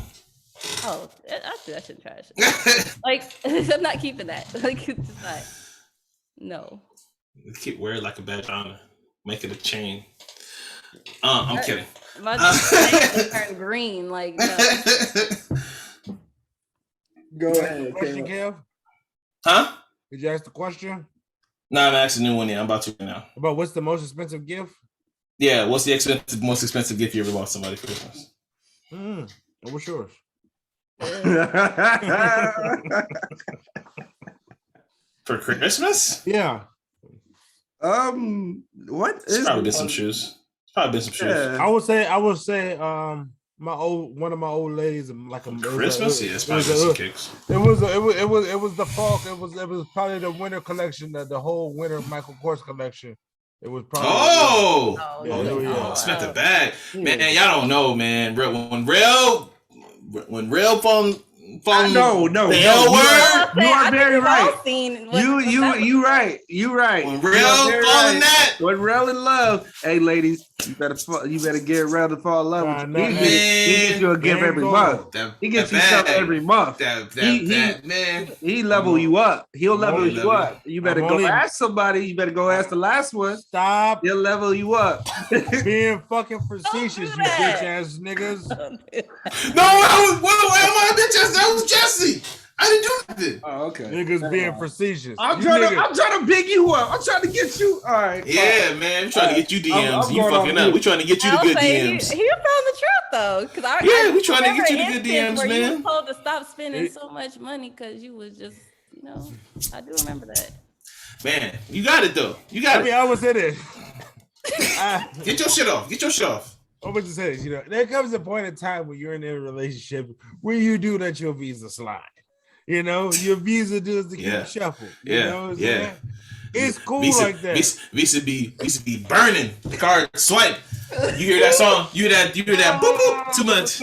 Oh, I threw that shit trash. Like I'm not keeping that. Like it's just not. No. Keep wear it like a badge of honor. Make it a chain. I'm kidding. My thing turned green. Like no. Go ahead. Question, Kev? Huh? Did you ask the question? No, I'm asking a new one. Yeah, I'm about to right now. About what's the most expensive gift? Yeah, what's the most expensive gift you ever bought somebody for Christmas? What's yours? For Christmas? Yeah. What? It's probably been some shoes. It's probably been some shoes. Yeah. I would say one of my old ladies like a Christmas. Yeah, it's probably been some kicks. It was the fall. It was probably the winter collection, the whole winter Michael Kors collection. It was probably spent the bag, man. Y'all don't know, man. When real phone. No. You are very right. You right. When real falling that. When real in love. Hey, ladies, you better get real to fall in love with you. He gets you a gift every month. He gets you something every month. He level you up. He'll level you up. You better go ask somebody. You better go ask the last one. Stop. He'll level you up. Being fucking facetious, you bitch ass niggas. No, am I a bitch ass? That was Jesse. I didn't do nothing. Oh, okay. Niggas being facetious. I'm trying to big you up. I'm trying to get you. All right. Yeah, man. I'm trying to get you DMs. You fucking up. We trying to get you the good DMs. He found the truth though, because we trying to get you the good DMs, man. You were told to stop spending so much money because you was just, I do remember that. Man, you got it though. You got it. I was in it. Get your shit off. Get your shit off. I was just saying, there comes a point in time when you're in a relationship where you do let your visa slide. Your visa does the keep shuffle. You know what I'm saying? It's cool like that. Visa be burning. The card swipe. You hear that song? You hear that boop boop too much.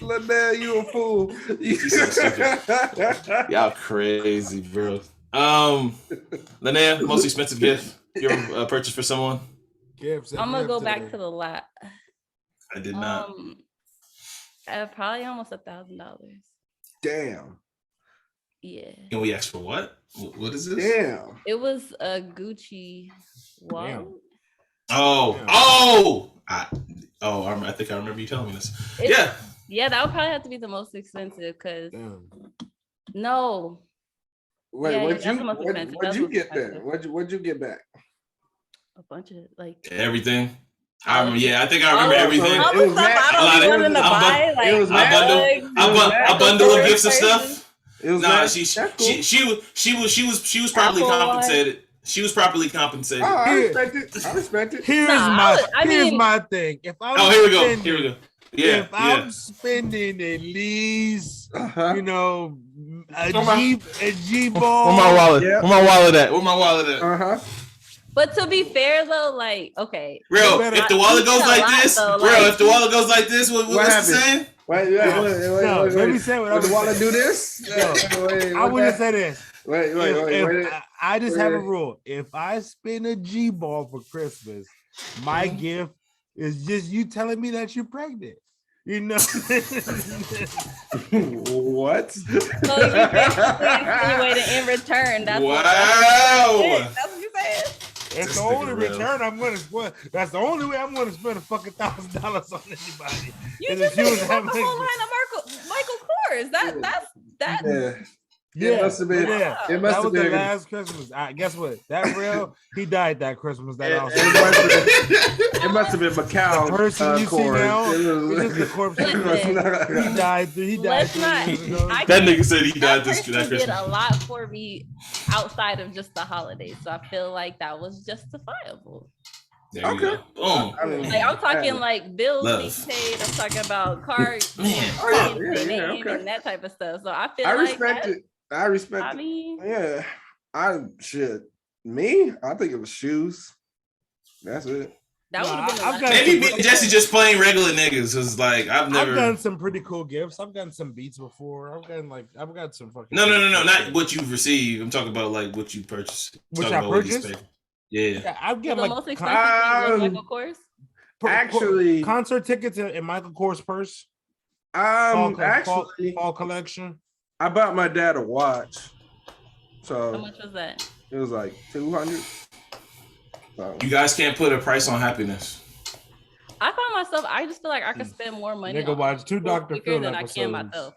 Leinea, you a fool. Y'all crazy, bro. Leinea, most expensive gift you ever purchased for someone? I'm gonna go back to the lot. I did not. Probably almost $1,000. Damn. Yeah. Can we ask for what? What is this? Damn. It was a Gucci wallet. I think I remember you telling me this. Yeah, that would probably have to be the most expensive because no. Wait, Yeah, what'd that's the most expensive. what'd you get then? What'd you get back? A bunch of like everything. I remember, I think I remember everything. All the stuff I don't be wanting to buy. Like a bundle of gifts and stuff. It was she was properly compensated. She was properly compensated. Oh, I respect it. Here's my thing. If I'm here we go. Yeah. If I'm spending at least, a G ball. Where my wallet? Yeah. Where my wallet at? But to be fair though, like, okay. Real, if the wallet goes like this, if the wallet goes like this, what's the saying? Wait, let me say what I was. The wallet do this? I wouldn't say this. Wait. I just have a rule. If I spend a G ball for Christmas, my gift is just you telling me that you're pregnant. You know what? So you basically waiting in return. That's wow. That's what you saying. It's the only return I'm gonna spend. That's the only way I'm gonna spend a fucking $1,000 on anybody. You just said you bought the whole line of Michael Kors. That. Yeah. It must have been. Yeah. It must that have was been the last Christmas. Guess what? That real. He died that Christmas. It must have been Macau. The person you see now is the corpse. He died. Let's not. That nigga said he died this Christmas. Did a lot for me outside of just the holidays, so I feel like that was justifiable. Okay. Boom. I'm talking like bills being paid. I'm talking about cards, and that type of stuff. So I feel I respect it. I respect it. Mean, yeah. I think it was shoes. That's it. That would have been maybe Jesse just playing regular niggas. Cause like I've done some pretty cool gifts. I've gotten some beats before. I've got some fucking. No, not what you've received. I'm talking about like what you purchased. Which I purchased. Yeah. I've got the like most expensive Michael Kors. Actually, concert tickets in Michael Kors purse. Fall collection. I bought my dad a watch. So how much was that? It was like $200. So. You guys can't put a price on happiness. I find myself. I just feel like I could spend more money. Nigga, watch 2 Dr. Phil than episodes. I can myself.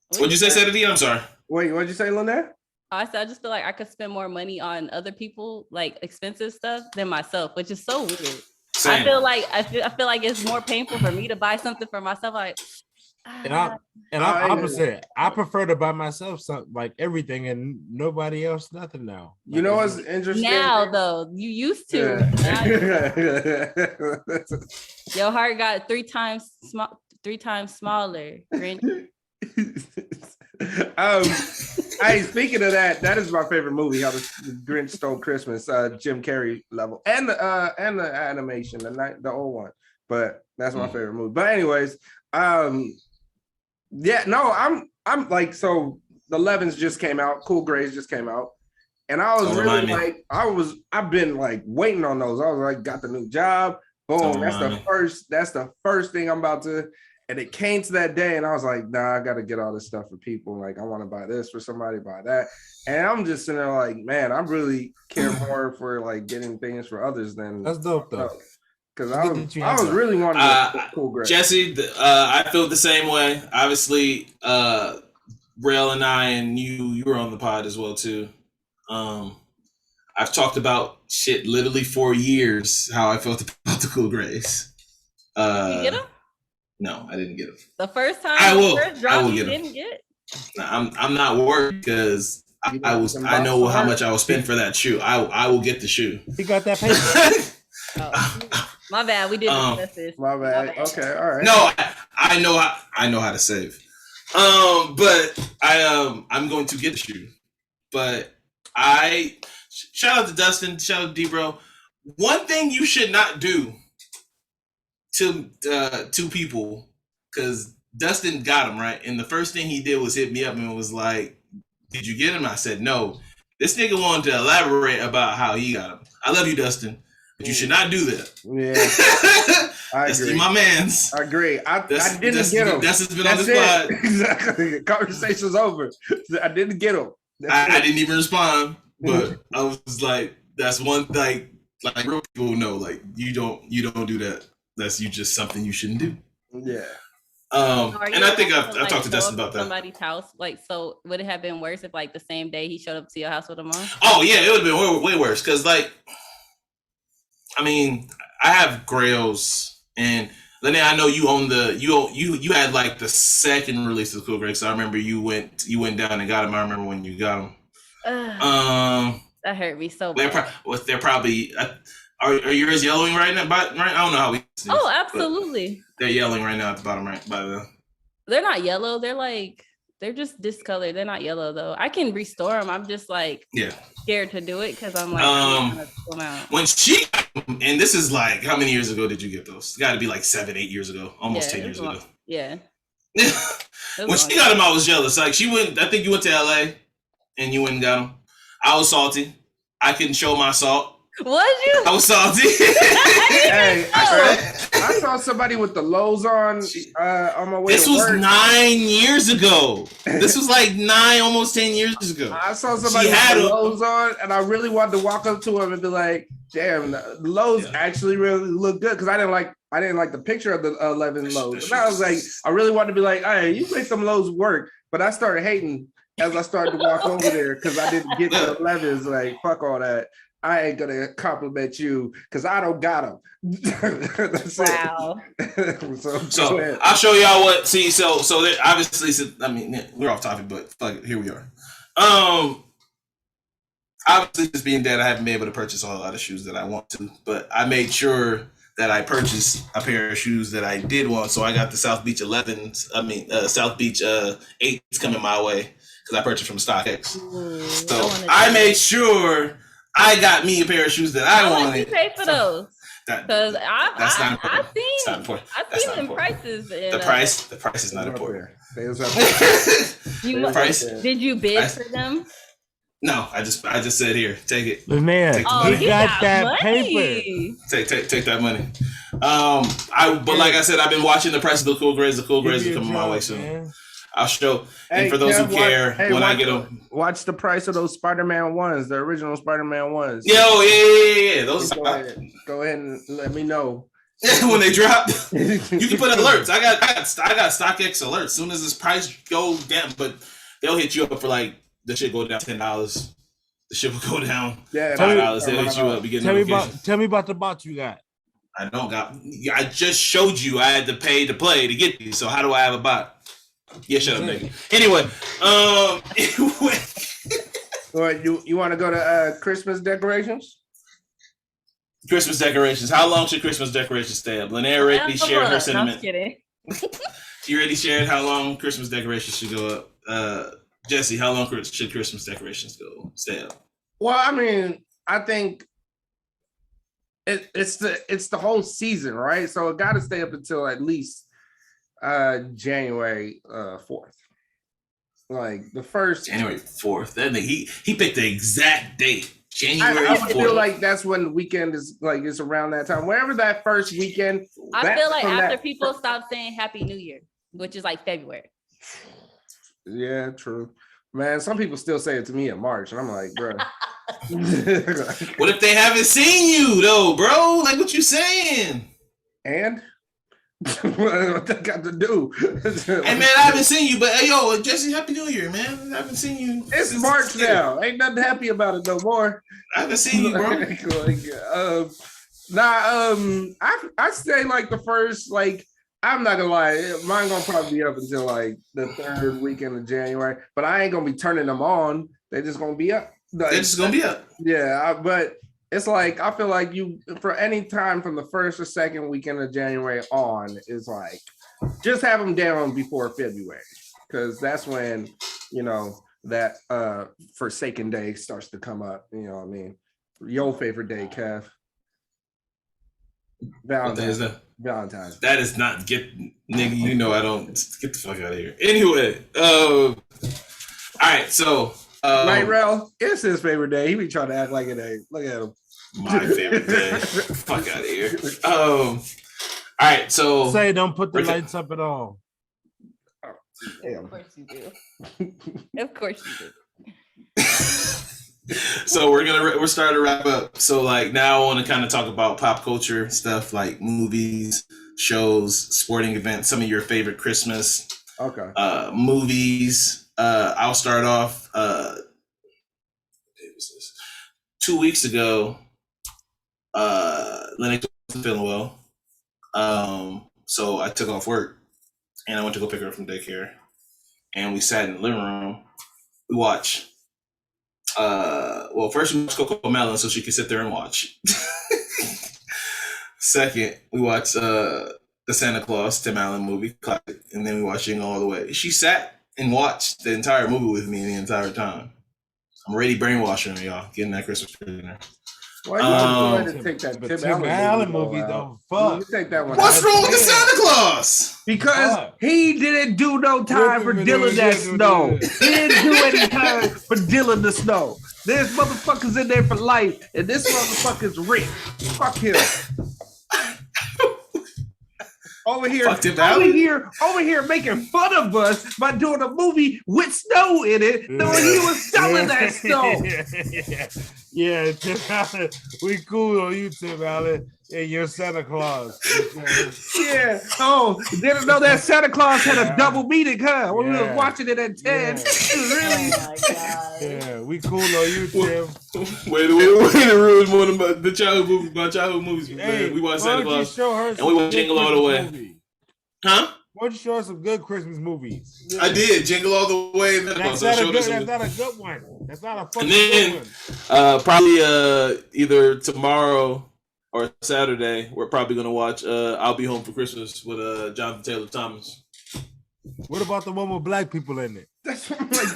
What'd you say, Sadie? I'm sorry. Wait, what'd you say, Leinea? I said I just feel like I could spend more money on other people, like expensive stuff, than myself, which is so weird. Same. I feel like it's more painful for me to buy something for myself. Like, I'm opposite. I prefer to buy myself something like everything and nobody else nothing now. You know what's interesting? Now though, you used to. Yeah. Your heart got 3 times smaller. Hey, speaking of that is my favorite movie. How the Grinch Stole Christmas, Jim Carrey level, and the animation, the old one. But that's my favorite movie. But anyways, I'm like, so the 11s just came out, Cool Grays just came out, and I was really like, I've been like waiting on those. I was like, got the new job, boom. That's the first thing I'm about to. And it came to that day, and I was like, nah, I got to get all this stuff for people. Like, I want to buy this for somebody, buy that. And I'm just sitting there like, man, I really care more for like getting things for others than that's dope though. Because I was really wanting to Cool Gray. Jesse, I feel the same way. Obviously, Rail and I and you were on the pod as well too. I've talked about shit literally for years how I felt about the Cool Grays. You get them? No, I didn't get them. The first time I will you didn't get? I'm not worried because I know how much I will spend for that shoe. I will get the shoe. You got that paper. My bad. We didn't discuss this. My bad. Okay, all right. No, I know how to save. But I'm going to get the shoe. But shout out to Dustin, shout out to D-Bro. One thing you should not do to two people, because Dustin got him, right? And the first thing he did was hit me up and was like, did you get him? I said, no. This nigga wanted to elaborate about how he got him. I love you, Dustin, but you should not do that. Yeah. I That's agree. my man's. I agree. I didn't get him. That's been on the spot. Exactly. Conversation's over. I didn't get him. I didn't even respond, but I was like, that's one like real people know, like you don't do that. That's just something you shouldn't do. Yeah. And I think I talked to Dustin about that. Somebody's house, like, so would it have been worse if, like, the same day he showed up to your house with a mom? Oh yeah, it would have been way worse because, like, I mean, I have Grails, and Leinea, I know you own you had like the second release of Cool Greg, so I remember you went down and got him. I remember when you got him. That hurt me so bad. They're probably are yours yellowing right now? Right, I don't know how we. Oh, absolutely. They're yelling right now at the bottom right by the. They're not yellow. They're just discolored. They're not yellow though. I can restore them. I'm just like scared to do it because I'm like I'm gonna pull them out. When she and this is like, how many years ago did you get those? It's got to be like 7-8 years ago, almost 10 years ago. Yeah. When she got him, I was jealous. Like she went. I think you went to LA, and you went and got him. I was salty. I couldn't show my salt. Was you? I was salty. Hey, I saw somebody with the lows on my way. This was 9 years ago. This was like 9, almost 10 years ago. I saw somebody with the lows on, and I really wanted to walk up to him and be like, "Damn, the lows actually really look good." Because I didn't like the picture of the 11 lows. And I was like, I really wanted to be like, "Hey, you make some lows work," but I started hating as I started to walk over there because I didn't get the 11s. Like, fuck all that. I ain't gonna compliment you because I don't got them. That's wow. it. So I'll show y'all what. See, so obviously, I mean, we're off topic, but fuck it, here we are. Obviously, just being dead, I haven't been able to purchase a whole lot of shoes that I want to, but I made sure that I purchased a pair of shoes that I did want. So I got the South Beach 11s. South Beach 8s coming my way because I purchased from StockX. So I made sure I got me a pair of shoes that I wanted. How much you pay for those? Because I've seen them prices. The price is not important. Did you bid for them? No, I just said here, take it. Leinea, you got that money. Paper. Take that money. But like I said, I've been watching the price of the Cool Grades. The Cool Grades are coming my way soon. Man. I'll show. And for those who care, I get them, watch the price of those Spider-Man ones, the original Spider-Man ones. Yeah. Those. Go ahead and let me know when they drop. You can put alerts. I got StockX alerts. As soon as this price goes down, but they'll hit you up for like the shit go down $10. The shit will go down $5. They'll hit you up. Tell me about the bots you got. I don't got. I just showed you. I had to pay to play to get these. So how do I have a bot? Yeah, shut up, nigga. Anyway, you want to go to Christmas decorations? Christmas decorations. How long should Christmas decorations stay up? Leinea already shared her sentiment. I'm kidding. She already shared how long Christmas decorations should go up. Jesse, how long should Christmas decorations stay up? Well, I mean, I think it's the whole season, right? So it got to stay up until at least January 4th. Like the first January 4th. Then he picked the exact date. January 4th. I feel like that's when the weekend is, like it's around that time. Wherever that first weekend. I feel like after people stop saying Happy New Year, which is like February. Yeah, true. Man, some people still say it to me in March, and I'm like, bro. What if they haven't seen you though, bro? Like, what you saying? And what that got to do? Hey man, I haven't seen you, but hey yo, Jesse, Happy New Year, man. I haven't seen you. It's March now. Ain't nothing happy about it no more. I haven't seen you, bro. I say like the first, like, I'm not gonna lie, mine gonna probably be up until like the third weekend of January, but I ain't gonna be turning them on. They're just gonna be up. They're just gonna be up. Yeah, but it's like I feel like you for any time from the first or second weekend of January on is like just have them down before February, because that's when that Forsaken Day starts to come up. You know what I mean? Your favorite day, Kev. Valentine's. That is not nigga. I don't get the fuck out of here. Anyway, all right. So, right, Rel, it's his favorite day. He be trying to act like it ain't. Look at him. My favorite day. Fuck out of here. All right, so say don't put the lights up at all. Of course you do. Of course you do. So we're starting to wrap up. So like now I want to kind of talk about pop culture stuff like movies, shows, sporting events, some of your favorite Christmas movies. I'll start off. It was this 2 weeks ago. Leinea wasn't feeling well, so I took off work and I went to go pick her up from daycare. And we sat in the living room. We watched. Well, first we watched Coco Melon so she could sit there and watch. Second, we watched the Santa Claus Tim Allen movie classic, and then we watched Jingle All the Way. She sat and watched the entire movie with me the entire time. I'm already brainwashing her, y'all, getting that Christmas dinner. Why you going to take that Tim Allen movie though? Fuck. You take that one. What's wrong with the Santa Claus? Because he didn't do no time for Dylan that snow. He didn't do any time for Dylan the snow. There's motherfuckers in there for life, and this motherfucker's rich. Fuck him. Over here making fun of us by doing a movie with snow in it, knowing he was selling that snow. Yeah, Tim Allen, we cool on you, Tim Allen, and your Santa Claus. Yeah. Oh, didn't know that Santa Claus had a double meaning, huh? When we were watching it at 10. It was really. Oh my God. Yeah, we cool on you, Tim. Wait to ruin one of my childhood movies. Hey, we watched Santa Claus and we watched Jingle All the Way. Huh? Why don't you show us some good Christmas movies? Yeah. I did. Jingle All the Way. That's not a good one. That's not a fucking good one. Probably either tomorrow or Saturday, we're probably going to watch I'll Be Home for Christmas with Jonathan Taylor Thomas. What about the one with black people in it? That's what I'm like.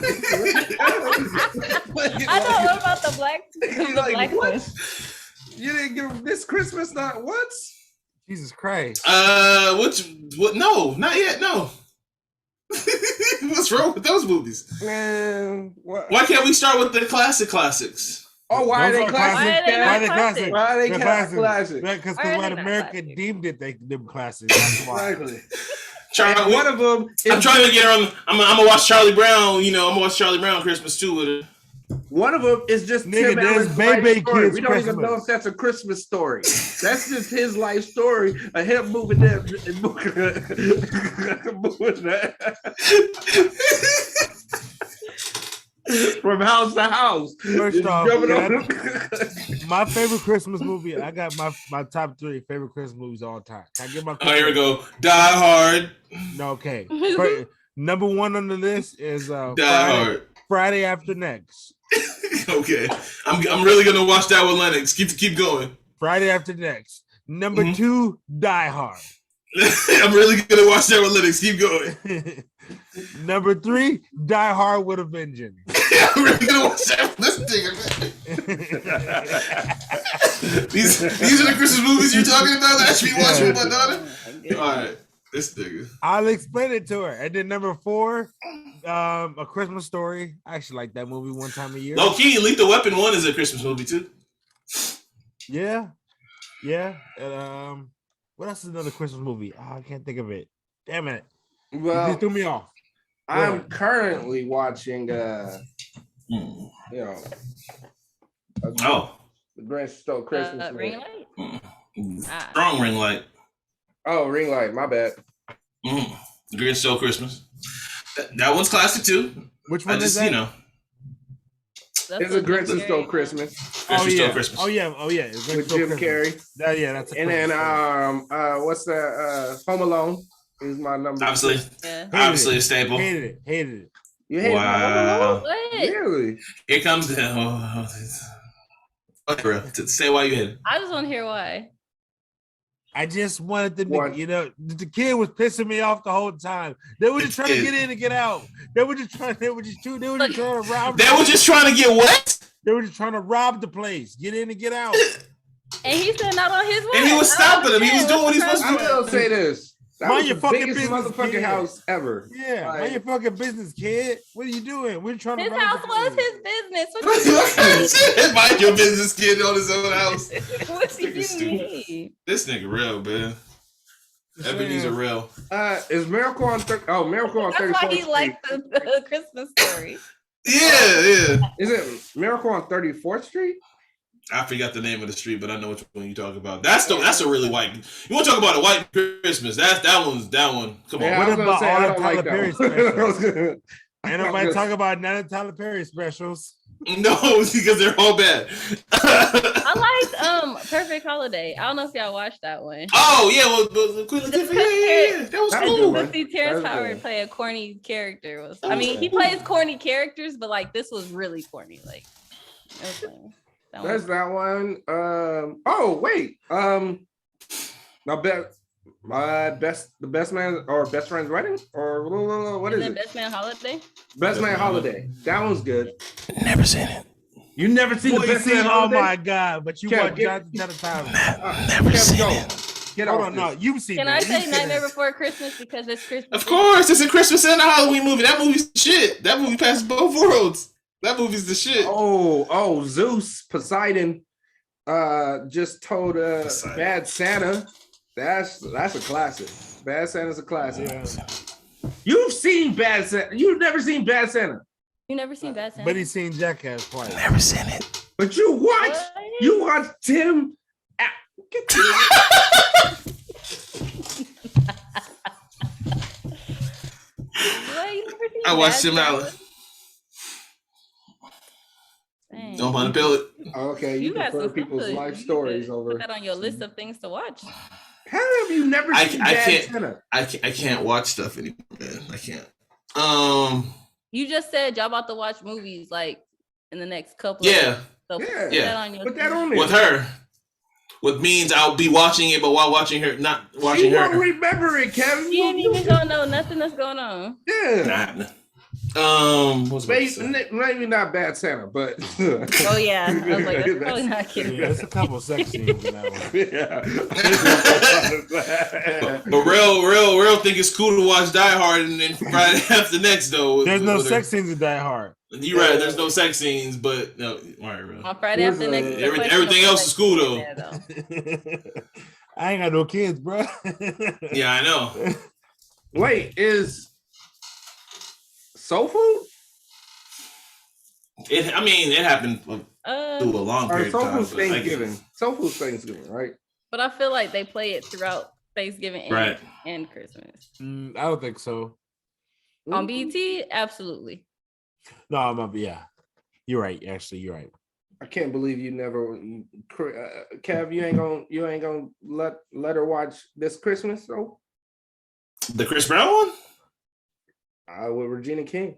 I know. What about the black? Like, what? You didn't give him this Christmas? Not what? Jesus Christ. What? No, not yet. No. What's wrong with those movies? Man, why can't we start with the classics? Oh, why are they classic? Why are they classic? Why are they classic? Because when America deemed it, them classics. That's why. Exactly. One of them. I'm trying to get her on. I'm gonna watch Charlie Brown. You know, I'm gonna watch Charlie Brown Christmas too with her. One of them is just Tim Allen's life story. We don't even know if that's a Christmas story. That's just his life story of him moving there and moving from house to house. First off, my favorite Christmas movie. I got my top 3 favorite Christmas movies all time. Can I get my? Oh, here we go. Die Hard. No, okay. Number 1 on the list is Die Hard. Friday After Next. Okay, I'm really gonna watch that with Lennox. Keep going. Friday After Next. Number 2, Die Hard. I'm really gonna watch that with Lennox. Keep going. Number 3, Die Hard with a Vengeance. I'm really gonna watch that with this nigga. These are the Christmas movies you're talking about that I should be watching with my daughter. All right, this nigga. I'll explain it to her. And then number 4. A Christmas Story. I actually like that movie one time a year. Low key, Lethal Weapon 1 is a Christmas movie too. Yeah. And, what else is another Christmas movie? Oh, I can't think of it. Damn it. Well, you threw me off. I'm currently watching the Grinch Stole Christmas. Ring Light? Strong Ring Light. Oh, Ring Light, my bad. The Grinch Stole Christmas. That one's classic too. Which one is that? You know, it's a Grinch Who Stole Christmas. Stole Christmas. Oh yeah. With Jim Carrey. That's. And then what's that? Home Alone is my number. Obviously a staple. Hated it. You hated Home Alone? What? Really? Here comes the. Say why you hate it. I just want to hear why. I just wanted them to, the kid was pissing me off the whole time. They were just trying to get in and get out. They were just trying to rob. They were just trying to get what? They were just trying to rob the place, get in and get out. And he said not on his way. And he was stopping him. He was doing what he was supposed to do. I will say this. That mind your fucking biggest business, motherfucking kid. House ever. Yeah, mind your fucking business, kid. What are you doing? We're trying to. His house was his business. What you mind your business, kid, on his own house. What do you mean? This nigga real, man. Ebony's a real. Is Miracle on Miracle on 34th That's why he Street. liked the Christmas Story. Yeah. Is it Miracle on 34th Street? I forgot the name of the street, but I know which one you talk about. That's a really white. You want to talk about a white Christmas? That one. Come on. Yeah, What about all the Tyler like Perry specials? Ain't nobody talk about none of Tyler Perry specials. No, because they're all bad. I liked Perfect Holiday. I don't know if y'all watched that one. Oh yeah, well, Queen Latifah, yeah, that was cool. good. See Terrence Howard play a corny character. I mean, he plays corny characters, but like this was really corny. Like, it was funny. There's that one. Oh wait. The best man or best friend's wedding or what is it? Best Man Holiday. Best Man Holiday. That one's good. Never seen it. You never seen the best man holiday? Oh my god! But you watch Jonathan Tyler. Never seen it. Get Hold off on, no, this. you've seen. Can that. I say Nightmare Before Christmas because it's Christmas? Of course, it's a Christmas and a Halloween movie. That movie's the shit. That movie passes both worlds. That movie's the shit. Oh, Zeus Poseidon just told Bad Santa. That's a classic. Bad Santa's a classic. Yeah. You've seen Bad Santa. You've never seen Bad Santa. You never seen Bad Santa? But he's seen Jackass twice. Never seen it. But you watched Tim. I watched Tim Allen. Don't want to build it. Okay, you prefer people's life stories over. Put that on your list of things to watch. How have you never seen Bad Santa? I can't watch stuff anymore, man. I can't. You just said y'all about to watch movies like in the next couple. Yeah. So yeah. Put that on there. With her. Which means I'll be watching it, but while watching her, not watching her. You won't remember it, Kevin. You ain't even gonna know nothing that's going on. Yeah. Maybe not Bad Santa, but oh yeah, I was like, that's probably not kidding. Yeah, there's a couple sex scenes in that one. But real think it's cool to watch Die Hard and then Friday after next though. There's no sex scenes in Die Hard. You're right. There's no sex scenes, but no. All right, real. On Friday after next, everything else is cool though. I ain't got no kids, bro. Yeah, I know. Wait, is Soul Food? It happened through a long period of time. Soul Food's Thanksgiving, right? But I feel like they play it throughout Thanksgiving and Christmas. I don't think so. On BET, absolutely. No, yeah. You're right. Actually, you're right. I can't believe you never, Kev. You ain't gonna let her watch this Christmas though. The Chris Brown one. With Regina King.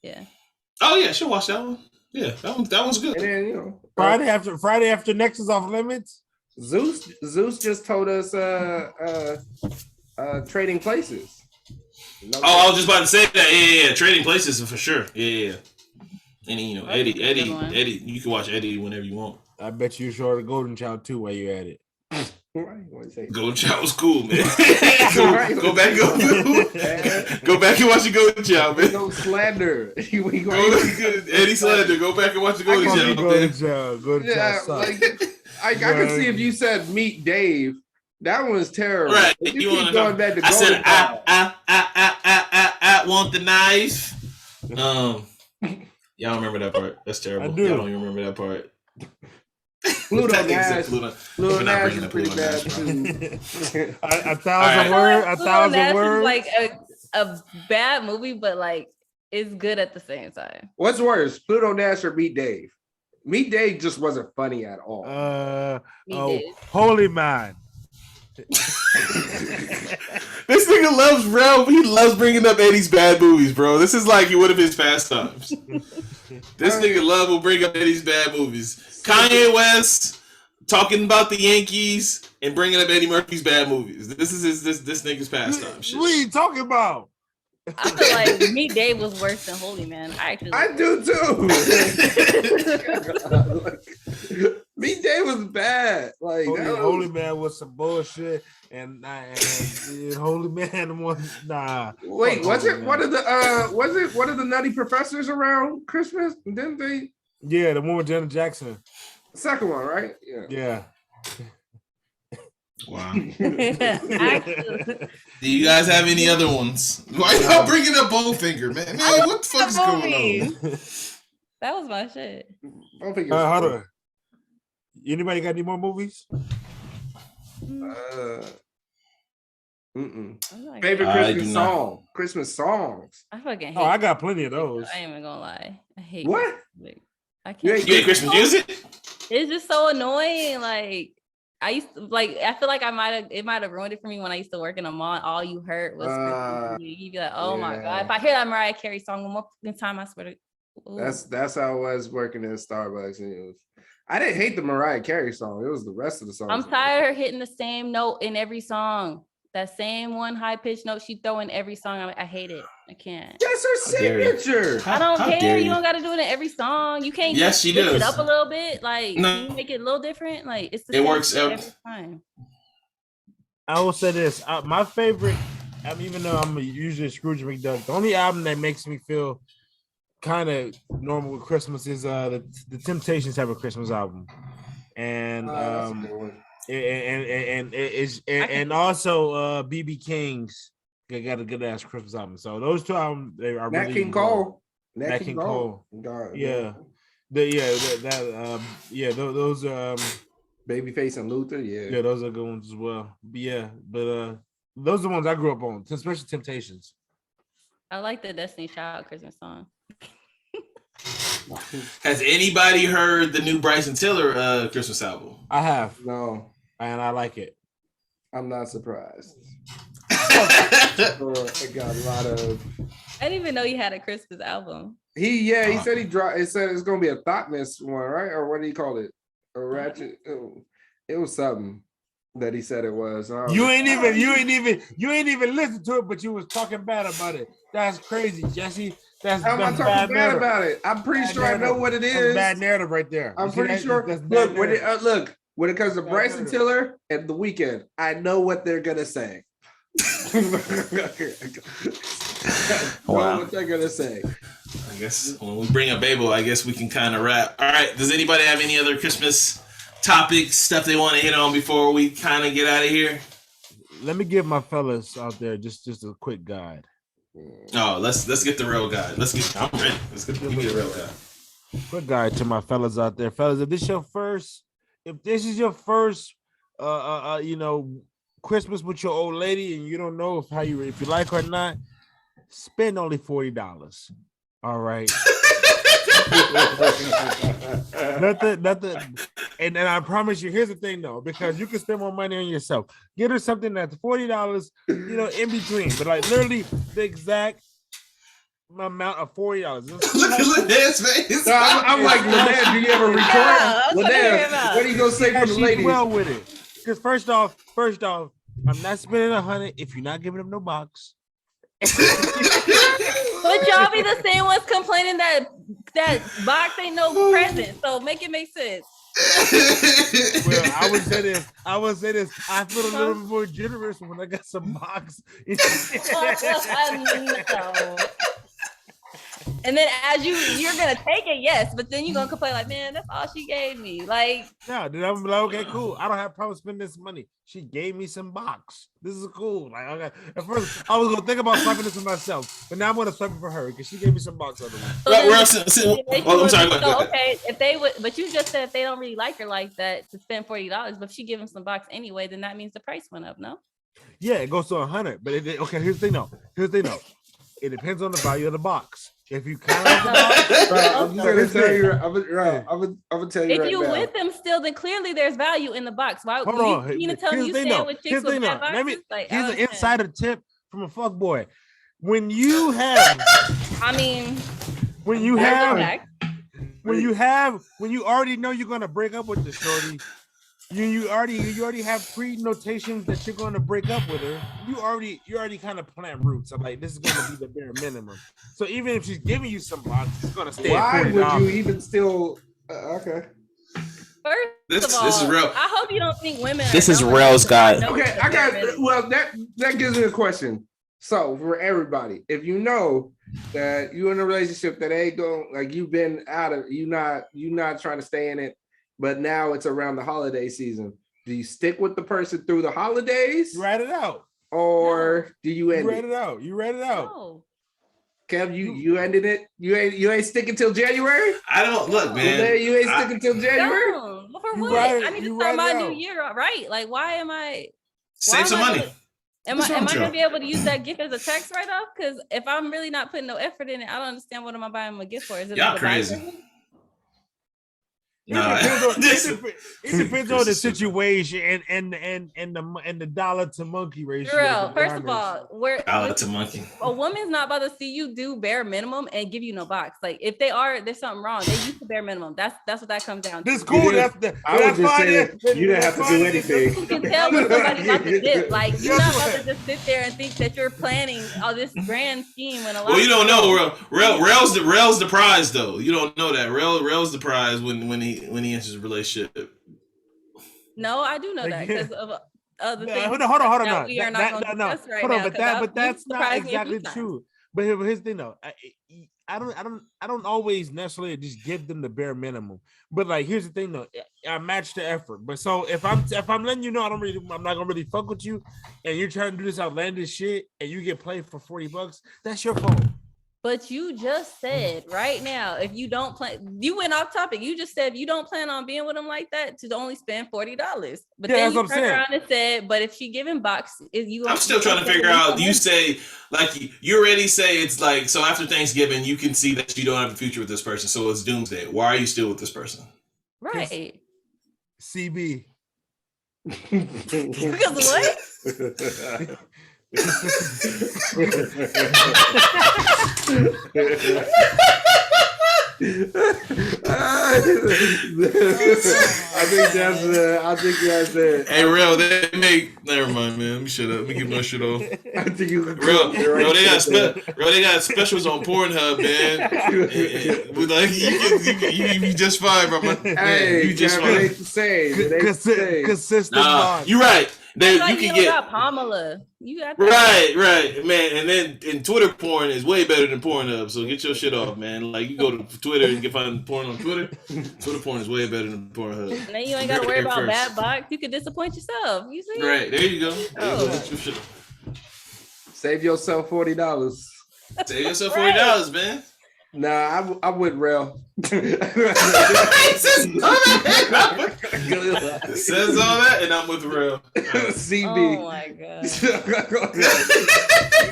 Yeah. Oh yeah, she'll watch that one. Yeah, that one's good. And then Friday after next is off limits. Zeus just told us Trading Places. I was just about to say that. Yeah, Trading Places for sure. Yeah. And Eddie, you can watch Eddie whenever you want. I bet you saw the Golden Child too while you at it. Golden Child was cool, man. go back and watch the Golden Child, man. No slander. Eddie Slander. Go back and watch the Golden Child. Golden Child. I can see if you said Meet Dave. That one's terrible. Right. You keep going back to I said I want the knife. Y'all remember that part? That's terrible. I do. Y'all don't even remember that part. Pluto Nash is pretty bad too. A thousand words. Like a bad movie, but like it's good at the same time. What's worse, Pluto Nash or Meet Dave? Meet Dave just wasn't funny at all. Holy Man. This nigga loves Ralph. He loves bringing up Eddie's bad movies, bro. This is like one of his pastimes. This nigga will bring up Eddie's bad movies. Kanye West talking about the Yankees and bringing up Eddie Murphy's bad movies. This is this nigga's pastime. Shit. What are you talking about? I feel like Meet Dave was worse than Holy Man. I do too. Meet Dave was bad. Like Holy Man was some bullshit, and Holy Man was nah. Wait, was it one of the Nutty Professors around Christmas? Didn't they? Yeah, the one with Janet Jackson. Second one, right? Yeah. Wow. Actually, Do you guys have any other ones? Why y'all bringing up Bowfinger, man? Man, what the fuck is going on? that was my shit. Bowfinger's Hold cool. on. Anybody got any more movies? Like, Favorite Christmas song? Christmas songs. I fucking hate. Oh, I got plenty of those. I ain't even gonna lie. I hate What? Music. I You can't. hate Christmas music? It's just so annoying. Like I used to I feel like it might have ruined it for me when I used to work in a mall. All you heard was Christmas music. You'd be like, oh my God. If I hear that Mariah Carey song one more time, I swear to That's how I was working in Starbucks. And I didn't hate the Mariah Carey song. It was the rest of the songs. I'm tired of her hitting the same note in every song. That same one high pitched note she throw in every song. I hate it. I can't. That's her signature. I don't care. You don't got to do it in every song. You can't. Yes, she switch does. it up a little bit. Like, no. can you make it a little different? Like, it's the it same works every time. I will say this: my favorite. Even though I'm usually a Scrooge McDuck, the only album that makes me feel kind of normal with Christmas is the Temptations have a Christmas album, and and also BB King's they got a good ass Christmas album. So those two albums they are Nat really King Cole. Nat King Cole. God, yeah. Those Babyface and Luther, yeah, those are good ones as well. But those are the ones I grew up on, especially Temptations. I like the Destiny Child Christmas song. Has anybody heard the new Bryson Tiller Christmas album? I have. No. And I like it. I'm not surprised. It got a lot of. I didn't even know you had a Christmas album. He said he dropped. It said it's gonna be a Thoughtness one, right? Or what did he call it? A ratchet. It was something that he said it was. You ain't even listened to it, but you was talking bad about it. That's crazy, Jesse. That's I'm not talking bad about it. I'm pretty sure I know what it is. That's bad narrative right there. I'm pretty sure. Look, when it comes to Bryson Tiller and The Weeknd, I know what they're gonna say. Wow. What they're gonna say. I guess when we bring up Babel, I guess we can kind of wrap. All right. Does anybody have any other Christmas topics, stuff they want to hit on before we kind of get out of here? Let me give my fellas out there just a quick guide. Oh, let's get the real guy. I'm ready. Let's get the real guy. Quick guide to my fellas out there, fellas. If this is your first, Christmas with your old lady, and you don't know if you like her or not, spend only $40. All right. nothing. And I promise you, here's the thing though, because you can spend more money on yourself. Get her something that's $40, in between, but like literally the exact amount of $40. Look at his face. So I'm like, Leinea, do you ever record? Leinea, what are you gonna say for the ladies? Well with it, because first off, I'm not spending $100 if you're not giving them no box. But y'all be the same ones complaining that box ain't no present. So make it make sense. Well, I would say this. I feel a little bit more generous when I got some box. And then as you're gonna take it, yes, but then you're gonna complain like, man, that's all she gave me. Like, yeah, then I'm like, okay, cool. I don't have a problem spending this money. She gave me some box. This is cool. Like, okay. At first, I was gonna think about swiping this for myself, but now I'm gonna swipe it for her because she gave me some box. I'm sorry. Okay, if they would, but you just said if they don't really like her like that to spend $40, but if she give them some box anyway, then that means the price went up, no? Yeah, it goes to $100. But okay, here's the thing though. It depends on the value of the box. If you kind of, I'm just gonna tell you. I'm gonna tell you. If right you now. with them still, then clearly there's value in the box. Why? Hold on. You tell me you stay with chicks with bad boxes? Here's an insider tip from a fuck boy. When you have, when you already know you're gonna break up with the shorty. You already have pre-notations that you're going to break up with her. You already kind of plant roots. I'm like, this is going to be the bare minimum. So even if she's giving you some box, it's going to stay. Why would you even still? Okay. First of all, this is real. I hope you don't think women. This is Rel's guide. Okay, I got. Well, that gives me a question. So for everybody, if you know that you're in a relationship that ain't going, like you've been out of, you not trying to stay in it. But now it's around the holiday season. Do you stick with the person through the holidays? You write it out. Or do you end it out? You read it out. No. Kev, you ended it. You ain't sticking till January. I don't look, man. You ain't sticking till January. No. For what? I need to start my new year right. Like, why am I? Save some money. Am I gonna be able to use that gift as a tax write-off? Because if I'm really not putting no effort in it, I don't understand what am I buying my gift for. Is it y'all crazy? It depends on the situation and the dollar to monkey ratio. Girl, first of all, dollar to monkey. A woman's not about to see you do bare minimum and give you no box. Like if they are, there's something wrong. They used to bare minimum. That's what that comes down to. This cool. I would just say that you didn't have to do anything. You can tell when somebody's about to dip. Like you're not about to just sit there and think that you're planning all this grand scheme when a lot. Well, you don't know. Rel's the prize though. You don't know that. Rel's the prize when he enters a relationship. No, I do know that because of other things. Hold on. That we are not going to discuss right now. But that's not exactly true. But here's the thing though. I don't always necessarily just give them the bare minimum. But like here's the thing though. I match the effort. But so if I'm letting you know I'm not gonna really fuck with you, and you're trying to do this outlandish shit, and you get played for $40, that's your fault. But you just said right now, if you don't plan, you went off topic. You just said you don't plan on being with him like that to only spend $40. But then you turned around and said, but if she giving box, is you? I'm still trying to figure out. You say like you already say it's like so after Thanksgiving you can see that you don't have a future with this person, so it's doomsday. Why are you still with this person? Right. CB. Because what? I think that's it. Hey, real, they make. Never mind, man. Let me shut up. Let me get my shit off. I think you real. They got specials on Pornhub, man. With like you be just fine, bro. Hey, you just fine. It ain't the same. Consistent. You're right. Then like you can get Pamela. You got right, man. And then Twitter porn is way better than Pornhub. So get your shit off, man. Like you go to Twitter and you can find porn on Twitter. Twitter porn is way better than Pornhub. And then you ain't got to worry about bad box. You could disappoint yourself. You see? Right there you go. Get your shit off. Save yourself $40. Save yourself $40, man. Nah, I'm with Rel. It says all that, and I'm with Rel. CB. Oh my god.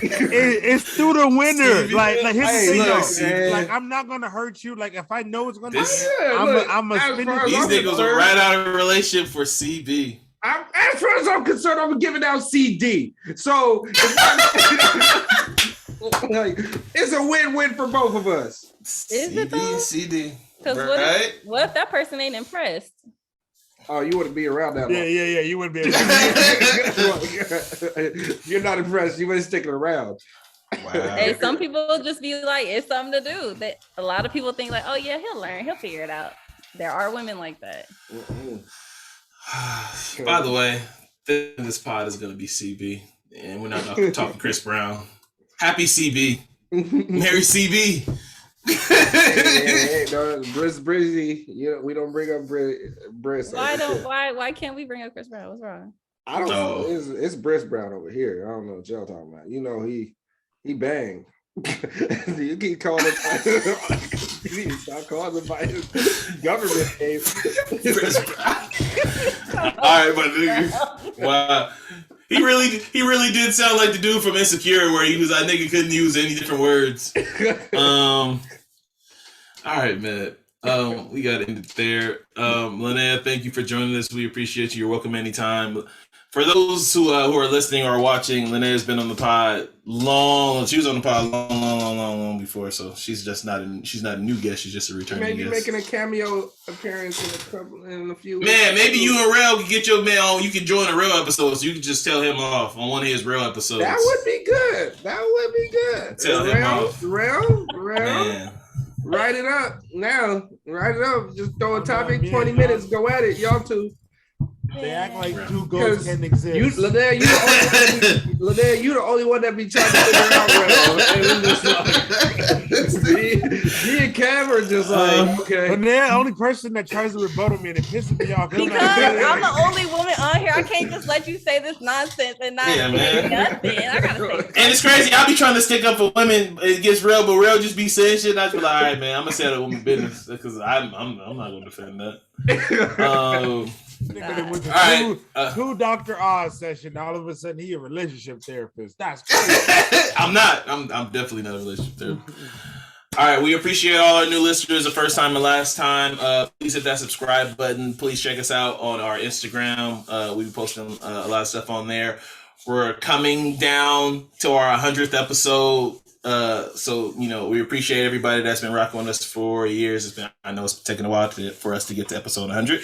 It's through the winter. CB. Like here's the thing, look, like I'm not gonna hurt you. Like if I know it's gonna, I'm These niggas are right out of a relationship for CB. As far as I'm concerned, I'm giving out CD. So like, it's a win-win for both of us. Is it though? CD. Because what if that person ain't impressed? Oh, you wouldn't be around that long. Yeah. You wouldn't be You're not impressed. You ain't sticking around. Wow. Hey, some people just be like, it's something to do. That a lot of people think like, oh yeah, he'll learn, he'll figure it out. There are women like that. By the way, this pod is going to be CB, and we're not talking Chris Brown. Happy CB. Merry CB. hey, no, Briss Brizzy. We don't bring up Briss. Why can't we bring up Chris Brown? What's wrong? I don't know. It's Briss Brown over here. I don't know what y'all talking about. You know, he banged. You keep calling it. Stop calling it by his government name. All right, but wow. He really did sound like the dude from Insecure where he was that nigga couldn't use any different words. All right, man. We got to end it there. Leinea, thank you for joining us. We appreciate you. You're welcome anytime. For those who are listening or watching, Linea's been on the pod long. She was on the pod long before, so she's not a new guest. She's just a returning guest. Maybe making a cameo appearance in a few. Man, maybe you and Rel can get your man on. You can join a Rel episode, so you can just tell him off on one of his Rel episodes. That would be good. Tell him off. Rel. Man. Write it up now. Write it up. Just throw a topic. 20 minutes. Go at it, y'all two. They act like two goats can exist. Leinea, you the only one that be trying to figure out Rel. Me and Cam are just like, okay. But they're the only person that tries to rebuttal me and it pisses me off. Because I'm the only woman on here. I can't just let you say this nonsense and not say nothing. I gotta say something. And it's crazy. I'll be trying to stick up for women. It gets real, but real just be saying shit. And I just be like, all right, man, I'm gonna say that woman business because I'm not gonna defend that. Two Dr. Oz session. All of a sudden, he a relationship therapist. That's crazy. I'm not. I'm definitely not a relationship therapist. All right, we appreciate all our new listeners the first time and last time. Please hit that subscribe button. Please check us out on our Instagram. We've been posting a lot of stuff on there. We're coming down to our 100th episode. So, we appreciate everybody that's been rocking with us for years. I know it's taken a while for us to get to episode 100.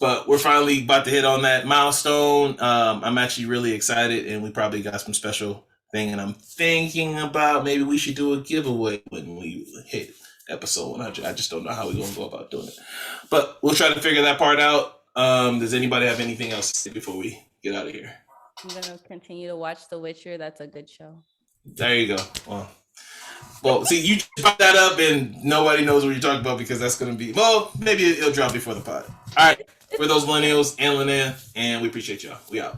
But we're finally about to hit on that milestone. I'm actually really excited, and we probably got some special thing, and I'm thinking about maybe we should do a giveaway when we hit episode 100. I just don't know how we're going to go about doing it. But we'll try to figure that part out. Does anybody have anything else to say before we get out of here? I'm going to continue to watch The Witcher. That's a good show. There you go. Well, see, you brought that up and nobody knows what you're talking about because that's going to be, maybe it'll drop before the pod. All right. For those millennials and Leinea, and we appreciate y'all. We out.